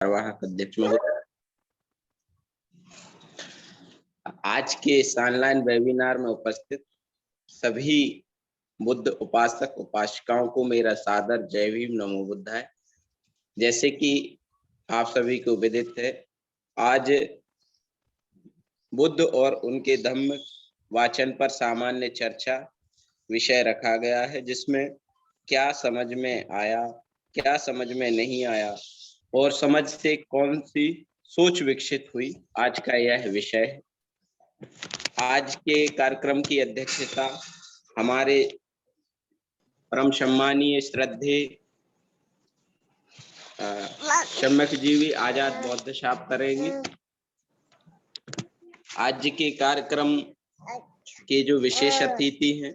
कार्यवाहक अध्यक्ष महोदय, आज के इस ऑनलाइन वेबिनार में उपस्थित सभी बुद्ध उपासक उपासिकाओं को मेरा सादर जय भीम नमो बुद्धाय। जैसे कि आप सभी को विदित है, आज बुद्ध और उनके धम्म वाचन पर सामान्य चर्चा विषय रखा गया है, जिसमें क्या समझ में आया, क्या समझ में नहीं आया और समझ से कौन सी सोच विकसित हुई, आज का यह विषय है। आज के कार्यक्रम की अध्यक्षता हमारे परम सम्मानीय श्रद्धेय सम्यक जीवी आजाद बौद्ध साहब करेंगे। आज के कार्यक्रम के जो विशेष अतिथि हैं,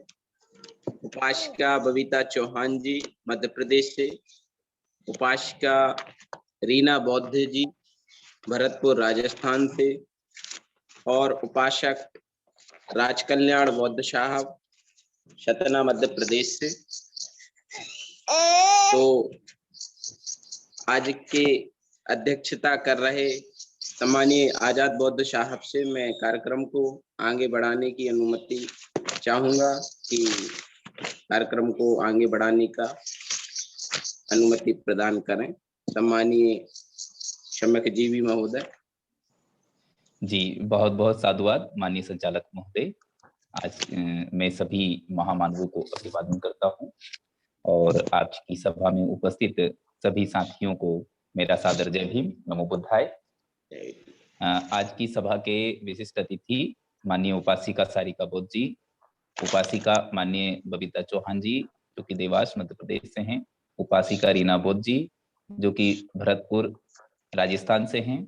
उपासिका बबीता चौहान जी मध्य प्रदेश से, उपासिका रीना बौद्ध जी भरतपुर राजस्थान से और उपासक राजकल्याण बौद्ध साहब सतना मध्य प्रदेश से। तो आज के अध्यक्षता कर रहे सम्मानीय आजाद बौद्ध साहब से मैं कार्यक्रम को आगे बढ़ाने की अनुमति चाहूंगा कि कार्यक्रम को आगे बढ़ाने का अनुमति प्रदान करें। सम्मानीय सम्यक जीवी महोदय। जी, बहुत बहुत साधुवाद माननीय संचालक महोदय। आज मैं सभी महामानवों को अभिवादन करता हूं और आज की सभा में उपस्थित सभी साथियों को मेरा सादर जय भीम नमो बुद्धाय। आज की सभा के विशिष्ट अतिथि माननीय उपासिका सारिका बौद्ध जी, उपासिका माननीय बबीता चौहान जी जो कि देवास मध्य प्रदेश से हैं, उपासिका रीना बौद्ध जी जो कि भरतपुर राजस्थान से हैं,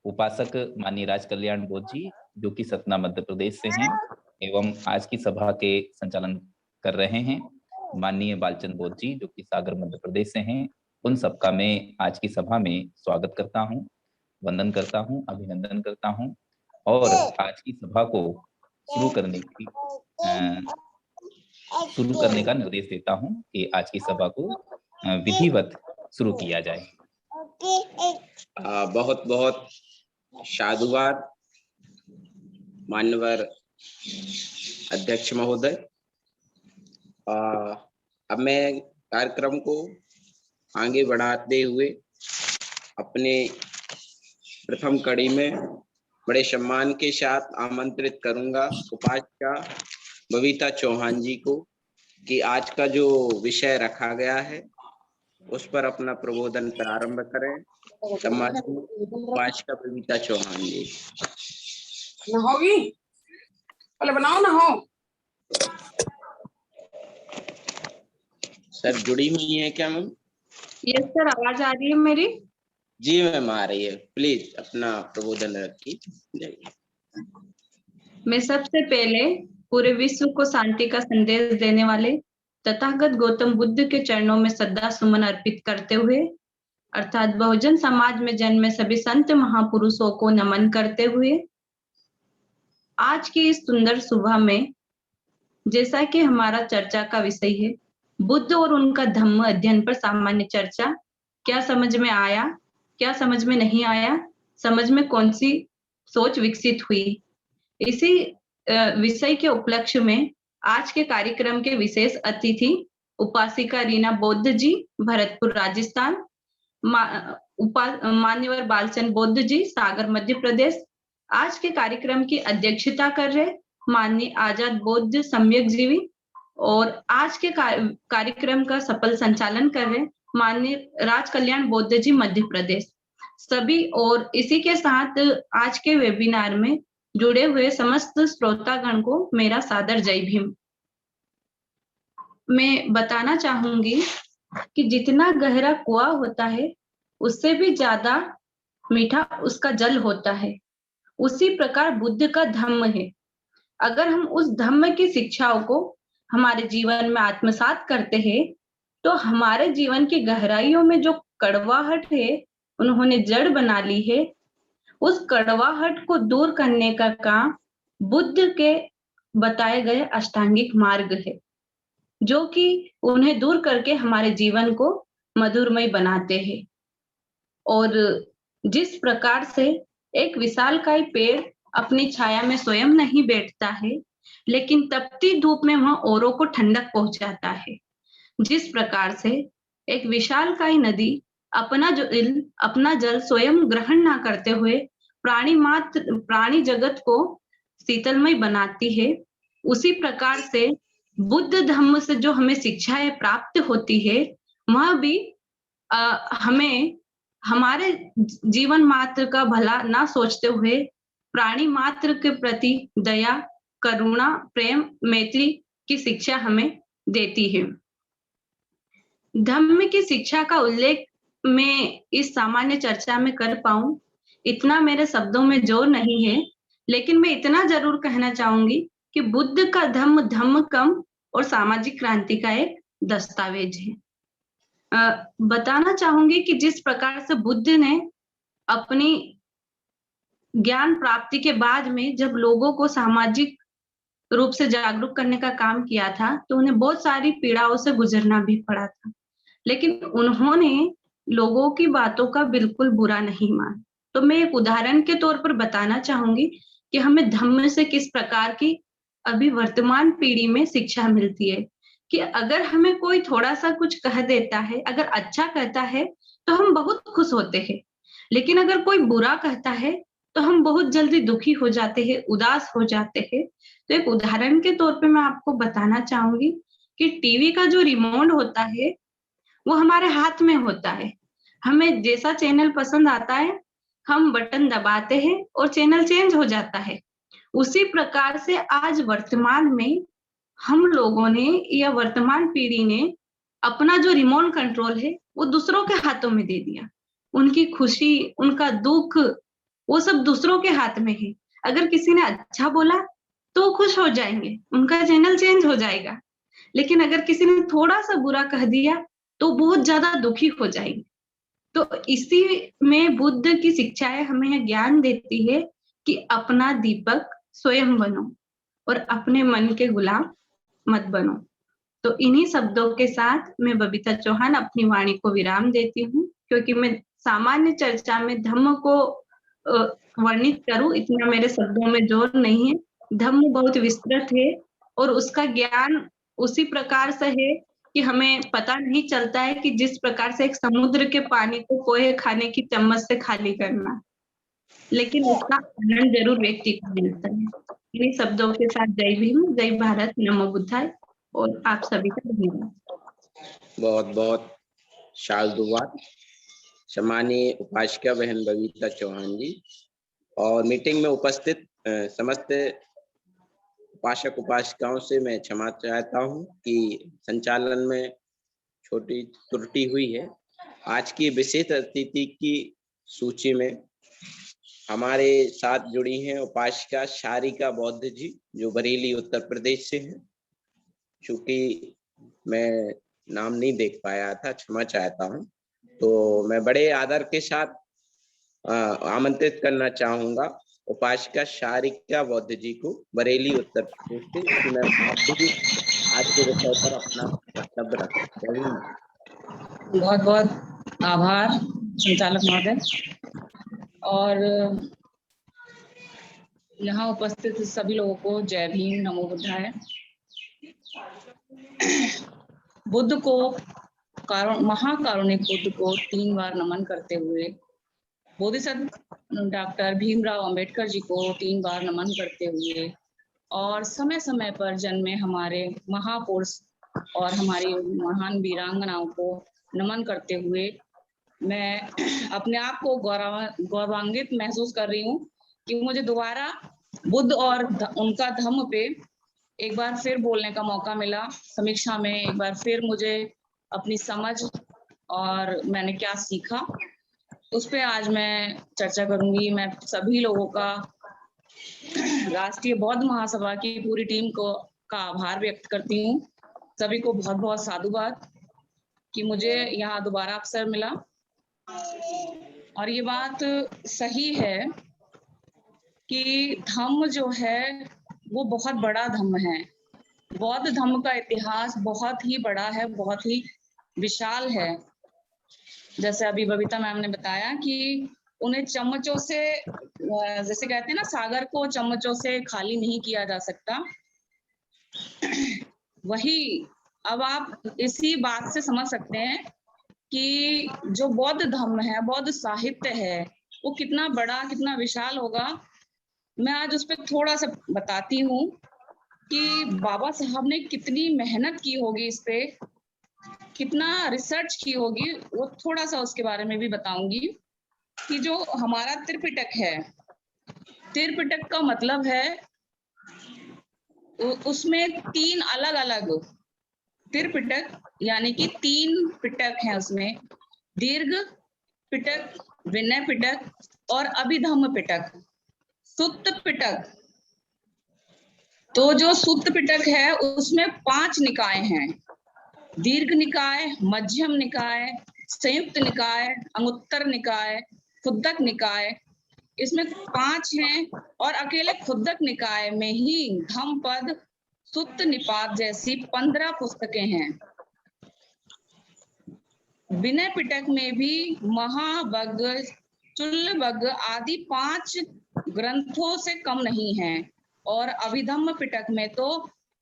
उपासक माननीय राजकल्याण बौद्ध जी जो कि सतना मध्य प्रदेश से हैं, एवं आज की सभा के संचालन कर रहे हैं माननीय बालचंद बौद्ध जी जो कि सागर मध्य प्रदेश से हैं। उन सबका मैं आज की सभा में स्वागत करता हूं, वंदन करता हूं, अभिनंदन करता हूं और आज की सभा को शुरू करने का निर्देश देता हूं कि आज की सभा को विधिवत शुरू किया जाए। बहुत बहुत साधुवाद मान्यवर अध्यक्ष महोदय। अब मैं कार्यक्रम को आगे बढ़ाते हुए अपने प्रथम कड़ी में बड़े सम्मान के साथ आमंत्रित करूंगा उपासिका बबीता चौहान जी को कि आज का जो विषय रखा गया है उस पर अपना प्रबोधन प्रारंभ करें। सम्मानित उपासिका बबीता चौहान जी। ना होगी पहले बनाओ ना हो। सर जुड़ी हुई है क्या मैम? यस सर, आवाज आ रही है मेरी? जी मैम आ रही है। प्लीज अपना प्रबोधन रखिए। मैं सबसे पहले पूरे विश्व को शांति का संदेश देने वाले तथागत गौतम बुद्ध के चरणों में श्रद्धा सुमन अर्पित करते हुए अर्थात बहुजन समाज में जन्मे सभी संत महापुरुषों को नमन करते हुए आज की इस सुंदर सुबह में, जैसा कि हमारा चर्चा का विषय है बुद्ध और उनका धम्म अध्ययन पर सामान्य चर्चा, क्या समझ में आया, क्या समझ में नहीं आया, समझ में कौन सी सोच विकसित हुई, इसी विषय के उपलक्ष्य में आज के कार्यक्रम के विशेष अतिथि उपासिका रीना बौद्ध जी भरतपुर राजस्थान, मान्यवर बालचंद बौद्ध जी सागर मध्य प्रदेश, आज के कार्यक्रम की अध्यक्षता कर रहे माननीय आजाद बौद्ध सम्यक जीवी और आज के कार्यक्रम का सफल संचालन कर रहे माननीय राजकल्याण बौद्ध जी मध्य प्रदेश सभी, और इसी के साथ आज के वेबिनार में जुड़े हुए समस्त श्रोतागण को मेरा सादर जय भीम। मैं बताना चाहूंगी कि जितना गहरा कुआं होता है उससे भी ज्यादा मीठा उसका जल होता है, उसी प्रकार बुद्ध का धम्म है। अगर हम उस धम्म की शिक्षाओं को हमारे जीवन में आत्मसात करते हैं तो हमारे जीवन की गहराइयों में जो कड़वाहट है उन्होंने जड़ बना ली है, उस कड़वाहट को दूर करने का काम बुद्ध के बताए गए अष्टांगिक मार्ग है, जो कि उन्हें दूर करके हमारे जीवन को मधुरमय बनाते हैं। और जिस प्रकार से एक विशालकाय पेड़ अपनी छाया में स्वयं नहीं बैठता है, लेकिन तपती धूप में वह औरों को ठंडक पहुंचाता है, जिस प्रकार से एक विशालकाय नदी अपना जल स्वयं ग्रहण ना करते हुए प्राणी जगत को शीतलमय बनाती है, उसी प्रकार से बुद्ध धम्म से जो हमें शिक्षाएं प्राप्त होती है, वह भी हमें हमारे जीवन मात्र का भला ना सोचते हुए प्राणी मात्र के प्रति दया, करुणा, प्रेम, मैत्री की शिक्षा हमें देती है। धम्म की शिक्षा का उल्लेख मैं इस सामान्य चर्चा में कर पाऊं, इतना मेरे शब्दों में जोर नहीं है, लेकिन मैं इतना जरूर कहना चाहूंगी कि बुद्ध का धम्म कम और सामाजिक क्रांति का एक दस्तावेज है। बताना चाहूंगी कि जिस प्रकार से बुद्ध ने अपनी ज्ञान प्राप्ति के बाद में जब लोगों को सामाजिक रूप से जागरूक करने का काम किया था, तो उन्हें बहुत सारी पीड़ाओं से गुजरना भी पड़ा था, लेकिन उन्होंने लोगों की बातों का बिल्कुल बुरा नहीं माना। तो मैं एक उदाहरण के तौर पर बताना चाहूंगी कि हमें धम्म से किस प्रकार की अभी वर्तमान पीढ़ी में शिक्षा मिलती है कि अगर हमें कोई थोड़ा सा कुछ कह देता है, अगर अच्छा कहता है तो हम बहुत खुश होते हैं, लेकिन अगर कोई बुरा कहता है तो हम बहुत जल्दी दुखी हो जाते हैं, उदास हो जाते हैं। तो एक उदाहरण के तौर पे मैं आपको बताना चाहूंगी कि टीवी का जो रिमोट होता है वो हमारे हाथ में होता है। हमें जैसा चैनल पसंद आता है हम बटन दबाते हैं और चैनल चेंज हो जाता है। उसी प्रकार से आज वर्तमान में हम लोगों ने या वर्तमान पीढ़ी ने अपना जो रिमोट कंट्रोल है वो दूसरों के हाथों में दे दिया। उनकी खुशी, उनका दुख, वो सब दूसरों के हाथ में है। अगर किसी ने अच्छा बोला तो खुश हो जाएंगे, उनका चैनल चेंज हो जाएगा, लेकिन अगर किसी ने थोड़ा सा बुरा कह दिया तो बहुत ज्यादा दुखी हो जाएंगे। तो इसी में बुद्ध की शिक्षाएं हमें ज्ञान देती है कि अपना दीपक स्वयं बनो और अपने मन के गुलाम मत बनो। तो इन्हीं शब्दों के साथ मैं बबीता चौहान अपनी वाणी को विराम देती हूँ, क्योंकि मैं सामान्य चर्चा में धम्म को वर्णित करूं इतना मेरे शब्दों में जोर नहीं है। धम्म बहुत विस्तृत है और उसका ज्ञान उसी प्रकार से है कि हमें पता नहीं चलता है कि जिस प्रकार से एक समुद्र के पानी को पोहे खाने की चम्मच से खाली करना, लेकिन उसका आनंद जरूर व्यक्ति को मिलता है। इन्हीं शब्दों के साथ जय भीम, जय भारत, नमो बुद्धाय और आप सभी का धन्यवाद। बहुत बहुत साधुवाद सम्मानीय उपासिका बहन बबीता चौहान जी, और मीटिंग में उपस्थित समस्त उपासक उपासिकाओं से मैं क्षमा चाहता हूं कि संचालन में छोटी त्रुटि हुई है। आज की विशेष अतिथि की सूची में हमारे साथ जुड़ी हैं उपासिका शारिका बौद्ध जी, जो बरेली उत्तर प्रदेश से हैं। चूंकि मैं नाम नहीं देख पाया था, क्षमा चाहता हूं, तो मैं बड़े आदर के साथ आमंत्रित करना चाहूंगा उपासिका शारिका बौद्ध जी को, बरेली उत्तर प्रदेश से। मैं आप भी आज के विषय पर अपना वक्तव्य रखें। बहुत बहुत आभार संचालक महोदय, और यहाँ उपस्थित सभी लोगों को जय भीम, नमो बुद्धाय। बुद्ध को, महाकारुणिक बुद्ध को 3 बार नमन करते हुए, बोधिसत्व डॉक्टर भीमराव अंबेडकर जी को 3 बार नमन करते हुए, और समय समय पर जन्मे हमारे महापुरुष और हमारी महान वीरांगनाओं को नमन करते हुए, मैं अपने आप को गौरवान्वित महसूस कर रही हूँ कि मुझे दोबारा बुद्ध और उनका धम्म पे एक बार फिर बोलने का मौका मिला। समीक्षा में एक बार फिर मुझे अपनी समझ और मैंने क्या सीखा उस पे आज मैं चर्चा करूंगी। मैं सभी लोगों का, राष्ट्रीय बौद्ध महासभा की पूरी टीम का आभार व्यक्त करती हूँ। सभी को बहुत बहुत साधुवाद कि मुझे यहाँ दोबारा अवसर मिला। और ये बात सही है कि धम्म जो है वो बहुत बड़ा धम्म है। बौद्ध धम्म का इतिहास बहुत ही बड़ा है, बहुत ही विशाल है। जैसे अभी बबीता मैम ने बताया कि उन्हें चम्मचों से, जैसे कहते हैं ना, सागर को चम्मचों से खाली नहीं किया जा सकता। वही अब आप इसी बात से समझ सकते हैं कि जो बौद्ध धर्म है, बौद्ध साहित्य है, वो कितना बड़ा, कितना विशाल होगा। मैं आज उस पर थोड़ा सा बताती हूँ कि बाबा साहब ने कितनी मेहनत की होगी इस पे, कितना रिसर्च की होगी, वो थोड़ा सा उसके बारे में भी बताऊंगी। कि जो हमारा त्रिपिटक है, त्रिपिटक का मतलब है उसमें 3 अलग अलग त्रिपिटक, यानी कि 3 पिटक हैं उसमें, दीर्घ पिटक, विनय पिटक और अभिधम्म पिटक, सुत्त पिटक। तो जो सुत्त पिटक है उसमें 5 निकाय हैं, दीर्घ निकाय, मध्यम निकाय, संयुक्त निकाय, अंगुत्तर निकाय, खुद्दक निकाय, इसमें 5 हैं। और अकेले खुद्दक निकाय में ही धम्मपद, सुत्त निपात जैसी 15 पुस्तकें हैं। विनय पिटक में भी महावग्ग, चुल्लवग्ग आदि 5 ग्रंथों से कम नहीं है। और अभिधम्म पिटक में तो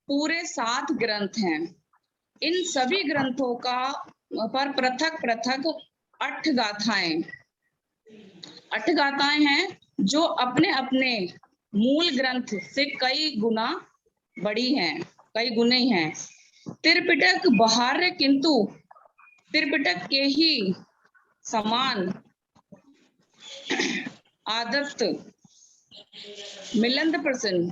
पूरे 7 ग्रंथ हैं। इन सभी ग्रंथों का पर पृथक पृथक 8 गाथाएं हैं, जो अपने अपने मूल ग्रंथ से कई गुना बड़ी हैं, कई गुने हैं। त्रिपिटक बाह्य किंतु त्रिपिटक के ही समान आदत, मिलंद प्रसन्न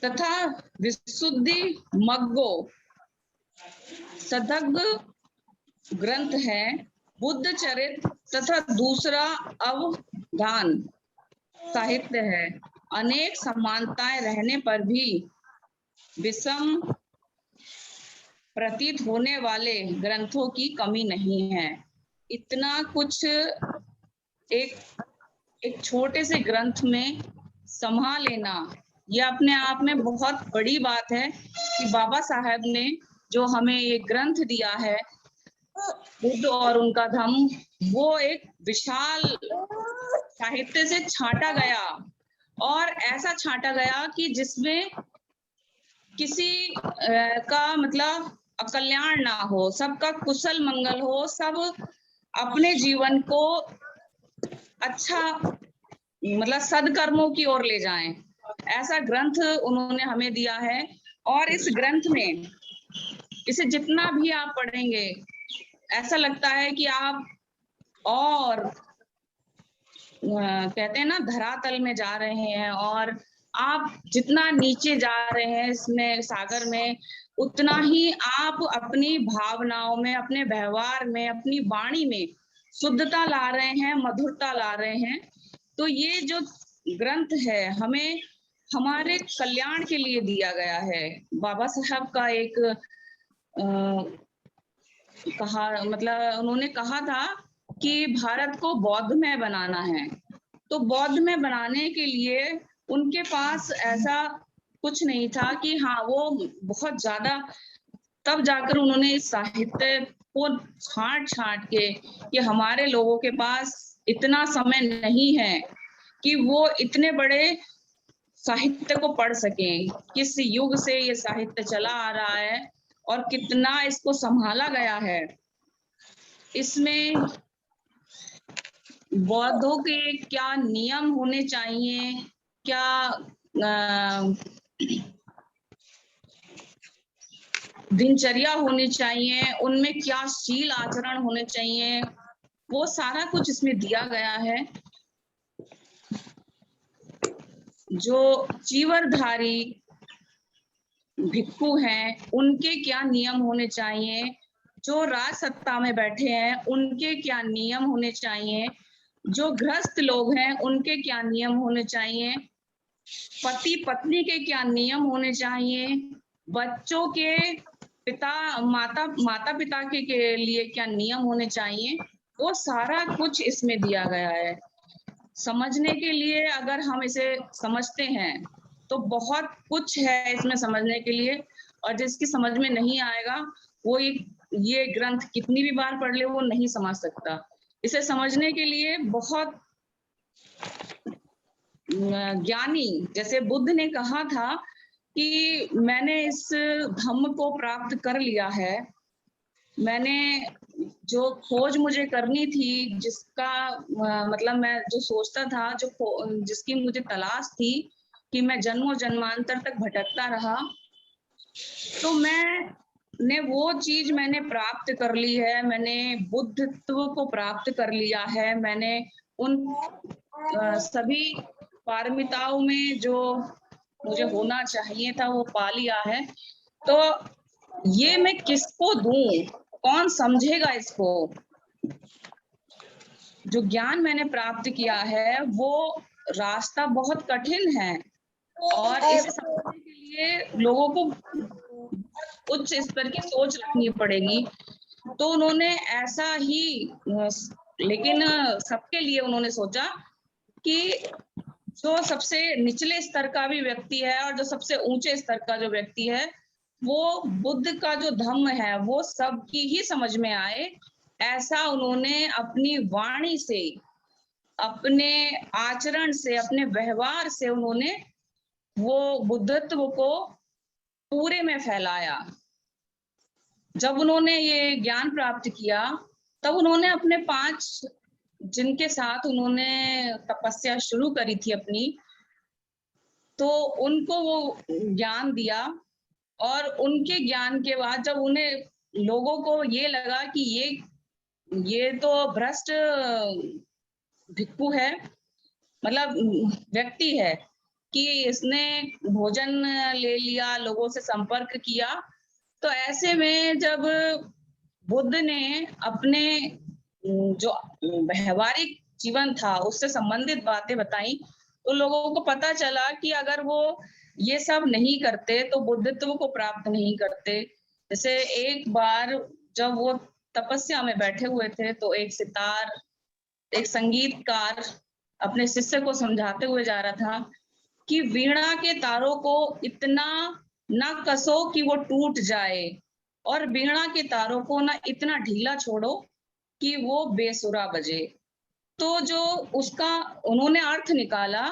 तथा विशुद्धि मग्गो सदग्ग ग्रंथ है। बुद्ध चरित तथा दूसरा अवधान साहित्य है। अनेक समानताएं रहने पर भी विषम प्रतीत होने वाले ग्रंथों की कमी नहीं है। इतना कुछ एक छोटे से ग्रंथ में संभाल लेना, यह अपने आप में बहुत बड़ी बात है कि बाबा साहब ने जो हमें ये ग्रंथ दिया है, बुद्ध और उनका धम्म, वो एक विशाल साहित्य से छांटा गया, और ऐसा छांटा गया कि जिसमें किसी का मतलब अकल्याण ना हो, सबका कुशल मंगल हो, सब अपने जीवन को अच्छा मतलब सदकर्मों की ओर ले जाएं। ऐसा ग्रंथ उन्होंने हमें दिया है। और इस ग्रंथ में इसे जितना भी आप पढ़ेंगे, ऐसा लगता है कि आप और कहते हैं ना, धरातल में जा रहे हैं, और आप जितना नीचे जा रहे हैं इसमें सागर में, उतना ही आप अपनी भावनाओं में, अपने व्यवहार में, अपनी वाणी में शुद्धता ला रहे हैं, मधुरता ला रहे हैं। तो ये जो ग्रंथ है हमें हमारे कल्याण के लिए दिया गया है। बाबा साहब का एक उन्होंने कहा था कि भारत को बौद्ध में बनाना है। तो बौद्ध में बनाने के लिए उनके पास ऐसा कुछ नहीं था कि हाँ वो बहुत ज्यादा, तब जाकर उन्होंने इस साहित्य को छांट के, कि हमारे लोगों के पास इतना समय नहीं है कि वो इतने बड़े साहित्य को पढ़ सकें, किस युग से ये साहित्य चला आ रहा है और कितना इसको संभाला गया है। इसमें बौद्धों के क्या नियम होने चाहिए, क्या दिनचर्या होनी चाहिए, उनमें क्या शील आचरण होने चाहिए, वो सारा कुछ इसमें दिया गया है। जो चीवरधारी भिक्खु हैं उनके क्या नियम होने चाहिए, जो राज सत्ता में बैठे हैं उनके क्या नियम होने चाहिए, जो गृहस्थ लोग हैं उनके क्या नियम होने चाहिए, पति पत्नी के क्या नियम होने चाहिए, बच्चों के माता पिता के लिए क्या नियम होने चाहिए, वो सारा कुछ इसमें दिया गया है। समझने के लिए अगर हम इसे समझते हैं तो बहुत कुछ है इसमें समझने के लिए, और जिसकी समझ में नहीं आएगा वो एक ये ग्रंथ कितनी भी बार पढ़ ले वो नहीं समझ सकता। इसे समझने के लिए बहुत ज्ञानी, जैसे बुद्ध ने कहा था कि मैंने इस धम्म को प्राप्त कर लिया है, मैंने जो खोज मुझे करनी थी, जिसका मतलब मैं जो सोचता था, जिसकी मुझे तलाश थी कि मैं जन्मों जन्मांतर तक भटकता रहा, तो मैंने वो चीज मैंने प्राप्त कर ली है। मैंने बुद्धत्व को प्राप्त कर लिया है। मैंने उन सभी पारमिताओं में जो मुझे होना चाहिए था वो पा लिया है। तो ये मैं किसको दूं, कौन समझेगा इसको? जो ज्ञान मैंने प्राप्त किया है वो रास्ता बहुत कठिन है और इसे समझने के लिए लोगों को उच्च स्तर की सोच रखनी पड़ेगी। तो उन्होंने ऐसा ही, लेकिन सबके लिए उन्होंने सोचा कि जो सबसे निचले स्तर का भी व्यक्ति है और जो सबसे ऊंचे स्तर का जो व्यक्ति है, वो बुद्ध का जो धम्म है वो सबकी ही समझ में आए, ऐसा उन्होंने अपनी वाणी से, अपने आचरण से, अपने व्यवहार से उन्होंने वो बुद्धत्व को पूरे में फैलाया। जब उन्होंने ये ज्ञान प्राप्त किया तब उन्होंने अपने 5 जिनके साथ उन्होंने तपस्या शुरू करी थी अपनी, तो उनको वो ज्ञान दिया। और उनके ज्ञान के बाद जब उन्हें लोगों को ये लगा कि ये तो भ्रष्ट भिक्खु है, मतलब व्यक्ति है, कि इसने भोजन ले लिया, लोगों से संपर्क किया, तो ऐसे में जब बुद्ध ने अपने जो व्यवहारिक जीवन था उससे संबंधित बातें बताई, तो लोगों को पता चला कि अगर वो ये सब नहीं करते तो बुद्धत्व को प्राप्त नहीं करते। जैसे एक बार जब वो तपस्या में बैठे हुए थे तो एक संगीतकार अपने शिष्य को समझाते हुए जा रहा था कि वीणा के तारों को इतना ना कसो कि वो टूट जाए, और वीणा के तारों को ना इतना ढीला छोड़ो कि वो बेसुरा बजे। तो जो उसका उन्होंने अर्थ निकाला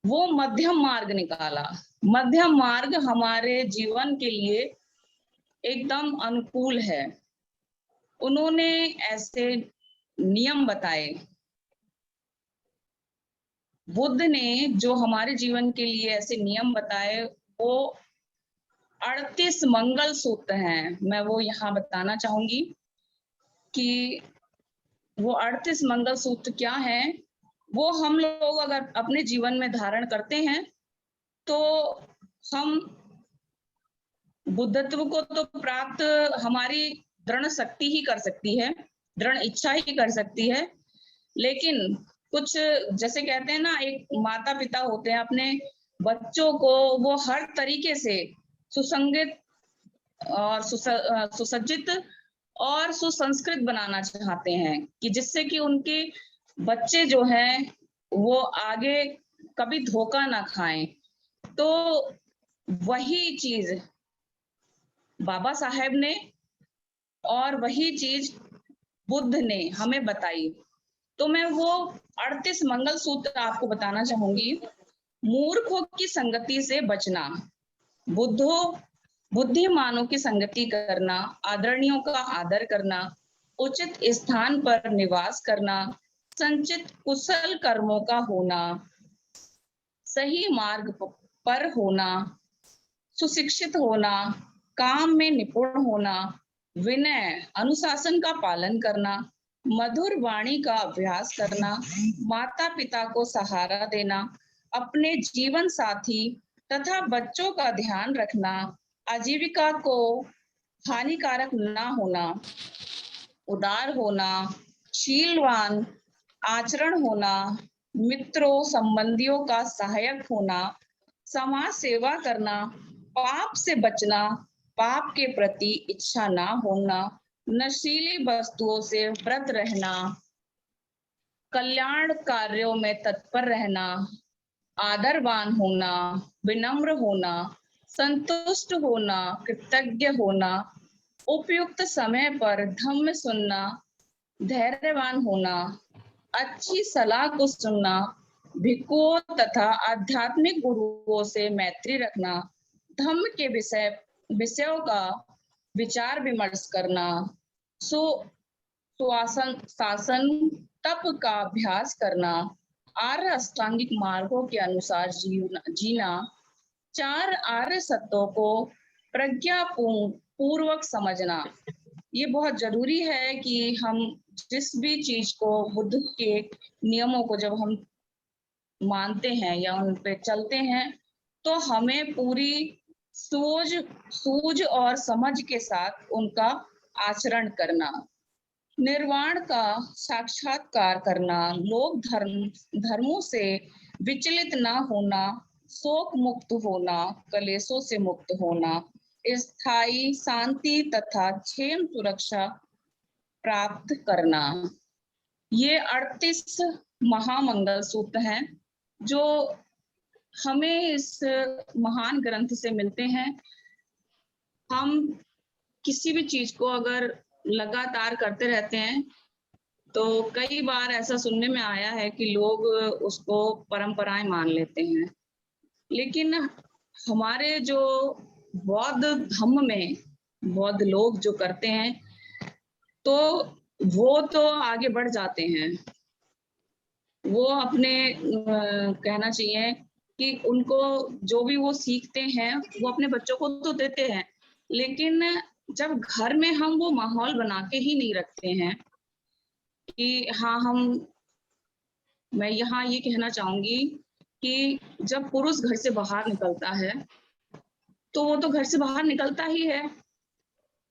वो मध्यम मार्ग निकाला। मध्यम मार्ग हमारे जीवन के लिए एकदम अनुकूल है। उन्होंने ऐसे नियम बताए, बुद्ध ने जो हमारे जीवन के लिए ऐसे नियम बताए वो 38 मंगल सूत्र हैं। मैं वो यहाँ बताना चाहूंगी कि वो 38 मंगल सूत्र क्या हैं। वो हम लोग अगर अपने जीवन में धारण करते हैं तो हम बुद्धत्व को तो प्राप्त हमारी दृढ़ शक्ति ही कर सकती है, दृढ़ इच्छा ही कर सकती है। लेकिन कुछ जैसे कहते हैं ना, एक माता पिता होते हैं, अपने बच्चों को वो हर तरीके से सुसंगत और सुसज्जित और सुसंस्कृत बनाना चाहते हैं कि जिससे कि उनके बच्चे जो हैं वो आगे कभी धोखा ना खाएं। तो वही चीज बाबा साहेब ने और वही चीज बुद्ध ने हमें बताई। तो मैं वो 38 मंगल सूत्र आपको बताना चाहूंगी। मूर्खों की संगति से बचना, बुद्धिमानों की संगति करना, आदरणीयों का आदर करना, उचित स्थान पर निवास करना, संचित कुशल कर्मों का होना, सही मार्ग पर होना, सुशिक्षित होना, काम में निपुण होना, विनय अनुशासन का पालन करना, मधुर वाणी का अभ्यास करना, माता पिता को सहारा देना, अपने जीवन साथी तथा बच्चों का ध्यान रखना, आजीविका को हानिकारक ना होना, उदार होना, शीलवान आचरण होना, मित्रों संबंधियों का सहायक होना, समाज सेवा करना, पाप से बचना, पाप के प्रति इच्छा ना होना, नशीली वस्तुओं से व्रत रहना, कल्याण कार्यों में तत्पर रहना, आदरवान होना, विनम्र होना, संतुष्ट होना, कृतज्ञ होना, उपयुक्त समय पर धम्म सुनना, धैर्यवान होना, अच्छी सलाह को सुनना, भिक्षुओं तथा आध्यात्मिक गुरुओं से मैत्री रखना, धम्म के विषयों का विचार विमर्श करना, शासन तप का अभ्यास करना, आर्य अष्टांगिक मार्गों के अनुसार जीना, 4 आर्य सत्यों को प्रज्ञा पूर्वक समझना। ये बहुत जरूरी है कि हम जिस भी चीज को, बुद्ध के नियमों को जब हम मानते हैं या उन पे चलते हैं, तो हमें पूरी सूझ और समझ के साथ उनका आचरण करना। निर्वाण का साक्षात्कार करना, लोक धर्मों से विचलित ना होना, शोक मुक्त होना, कलेशों से मुक्त होना, स्थायी शांति तथा क्षेम सुरक्षा प्राप्त करना। ये 38 महामंगल सूत्र हैं जो हमें इस महान ग्रंथ से मिलते हैं। हम किसी भी चीज को अगर लगातार करते रहते हैं तो कई बार ऐसा सुनने में आया है कि लोग उसको परंपराएं मान लेते हैं, लेकिन हमारे जो बौद्ध धम्म में बौद्ध लोग जो करते हैं तो वो तो आगे बढ़ जाते हैं। वो अपने कहना चाहिए कि उनको जो भी वो सीखते हैं वो अपने बच्चों को तो देते हैं, लेकिन जब घर में हम वो माहौल बना के ही नहीं रखते हैं कि हाँ मैं यहाँ ये कहना चाहूंगी कि जब पुरुष घर से बाहर निकलता है तो वो तो घर से बाहर निकलता ही है,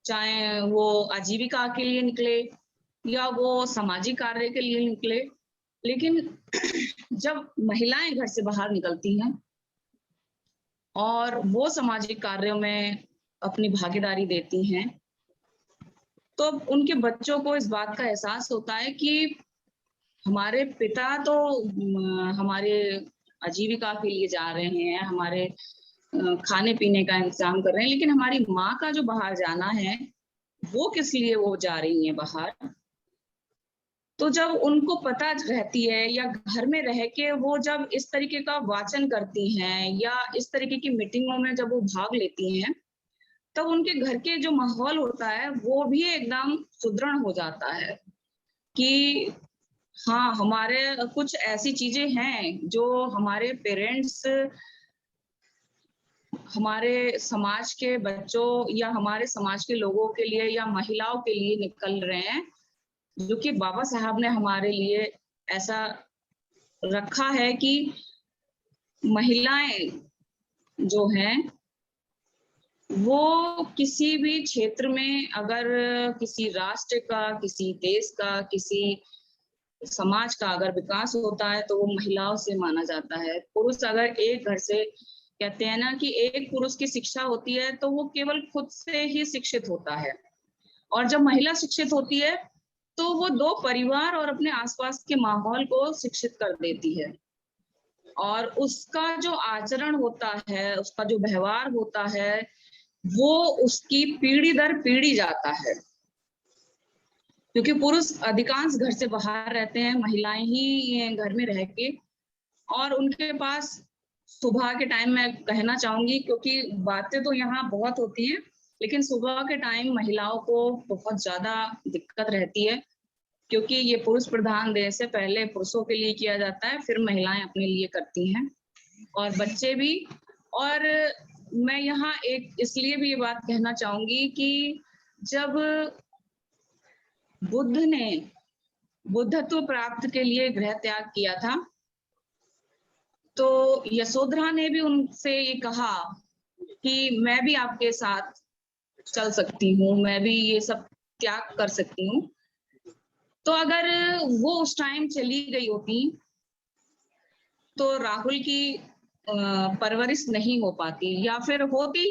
चाहे वो आजीविका के लिए निकले या वो सामाजिक कार्य के लिए निकले। लेकिन जब महिलाएं घर से बाहर निकलती हैं और वो सामाजिक कार्यों में अपनी भागीदारी देती हैं, तो उनके बच्चों को इस बात का एहसास होता है कि हमारे पिता तो हमारे आजीविका के लिए जा रहे हैं, हमारे खाने पीने का इंतजाम कर रहे हैं, लेकिन हमारी माँ का जो बाहर जाना है वो किस लिए वो जा रही है बाहर। तो जब उनको पता रहती है या घर में रह के वो जब इस तरीके का वाचन करती हैं या इस तरीके की मीटिंगों में जब वो भाग लेती हैं, तब उनके घर के जो माहौल होता है वो भी एकदम सुदृढ़ हो जाता है कि हाँ, हमारे कुछ ऐसी चीजें हैं जो हमारे पेरेंट्स हमारे समाज के बच्चों या हमारे समाज के लोगों के लिए या महिलाओं के लिए निकल रहे हैं, जो कि बाबा साहब ने हमारे लिए ऐसा रखा है कि महिलाएं जो हैं वो किसी भी क्षेत्र में, अगर किसी राष्ट्र का, किसी देश का, किसी समाज का अगर विकास होता है तो वो महिलाओं से माना जाता है। पुरुष अगर एक घर से, कहते हैं ना कि एक पुरुष की शिक्षा होती है तो वो केवल खुद से ही शिक्षित होता है, और जब महिला शिक्षित होती है तो वो 2 परिवार और अपने आसपास के माहौल को शिक्षित कर देती है, और उसका जो आचरण होता है, उसका जो व्यवहार होता है, वो उसकी पीढ़ी दर पीढ़ी जाता है। क्योंकि पुरुष अधिकांश घर से बाहर रहते हैं, महिलाएं ही घर में रह के, और उनके पास सुबह के टाइम मैं कहना चाहूंगी, क्योंकि बातें तो यहाँ बहुत होती हैं, लेकिन सुबह के टाइम महिलाओं को बहुत ज्यादा दिक्कत रहती है, क्योंकि ये पुरुष प्रधान देश है। पहले पुरुषों के लिए किया जाता है, फिर महिलाएं अपने लिए करती हैं, और बच्चे भी। और मैं यहाँ एक इसलिए भी ये बात कहना चाहूंगी कि जब बुद्ध ने बुद्धत्व प्राप्त के लिए गृह त्याग किया था, तो यशोधरा ने भी उनसे ये कहा कि मैं भी आपके साथ चल सकती हूँ, मैं भी ये सब त्याग कर सकती हूँ। तो अगर वो उस टाइम चली गई होती तो राहुल की परवरिश नहीं हो पाती, या फिर होती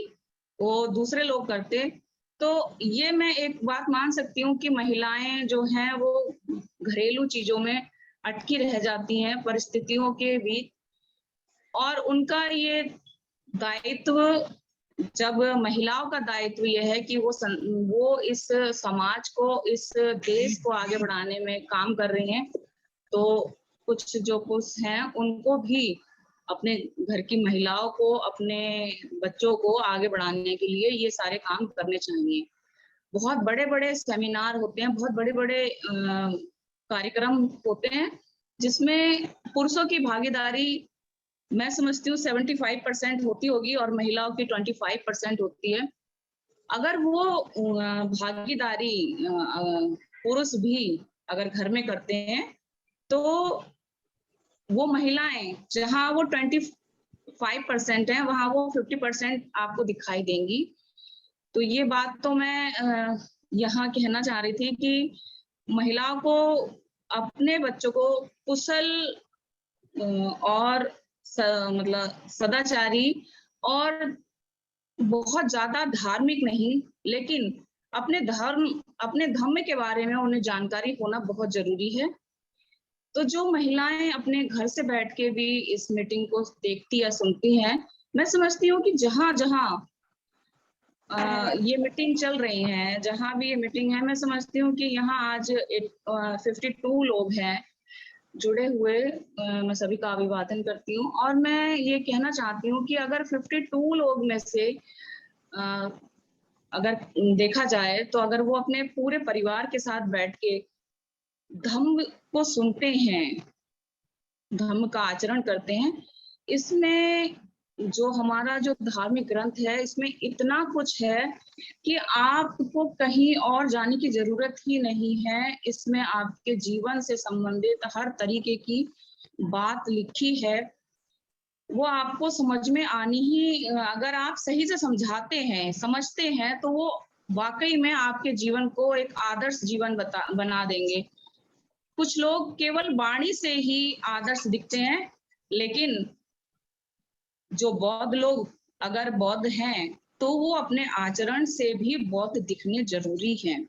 वो दूसरे लोग करते। तो ये मैं एक बात मान सकती हूँ कि महिलाएं जो हैं वो घरेलू चीजों में अटकी रह जाती हैं परिस्थितियों के बीच, और उनका ये दायित्व जब महिलाओं का दायित्व यह है कि वो इस समाज को, इस देश को आगे बढ़ाने में काम कर रही हैं, तो कुछ जो पुरुष हैं उनको भी अपने घर की महिलाओं को, अपने बच्चों को आगे बढ़ाने के लिए ये सारे काम करने चाहिए। बहुत बड़े बड़े सेमिनार होते हैं, बहुत बड़े बड़े कार्यक्रम होते हैं जिसमें पुरुषों की भागीदारी मैं समझती हूँ 75% होती होगी और महिलाओं की 25% होती है। अगर वो भागीदारी पुरुष भी अगर घर में करते हैं तो वो महिलाएं जहां वो 25% है वहां वो 50% आपको दिखाई देंगी। तो ये बात तो मैं यहाँ कहना चाह रही थी कि महिलाओं को अपने बच्चों को कुशल और मतलब सदाचारी और बहुत ज्यादा धार्मिक नहीं, लेकिन अपने धर्म के बारे में उन्हें जानकारी होना बहुत जरूरी है। तो जो महिलाएं अपने घर से बैठ के भी इस मीटिंग को देखती या सुनती हैं, मैं समझती हूँ कि जहां जहां ये मीटिंग चल रही है, जहां भी ये मीटिंग है, मैं समझती हूँ कि यहाँ आज 52 लोग हैं जुड़े हुए। मैं सभी का अभिवादन करती हूँ और मैं ये कहना चाहती हूँ कि अगर 52 लोग में से अगर देखा जाए तो अगर वो अपने पूरे परिवार के साथ बैठ के धम्म को सुनते हैं, धम्म का आचरण करते हैं, इसमें जो हमारा जो धार्मिक ग्रंथ है इसमें इतना कुछ है कि आपको कहीं और जाने की जरूरत ही नहीं है। इसमें आपके जीवन से संबंधित हर तरीके की बात लिखी है, वो आपको समझ में आनी ही, अगर आप सही से समझाते हैं, समझते हैं, तो वो वाकई में आपके जीवन को एक आदर्श जीवन बना देंगे। कुछ लोग केवल वाणी से ही आदर्श दिखते हैं, लेकिन जो बौद्ध लोग अगर बौद्ध हैं तो वो अपने आचरण से भी बौद्ध दिखने जरूरी हैं।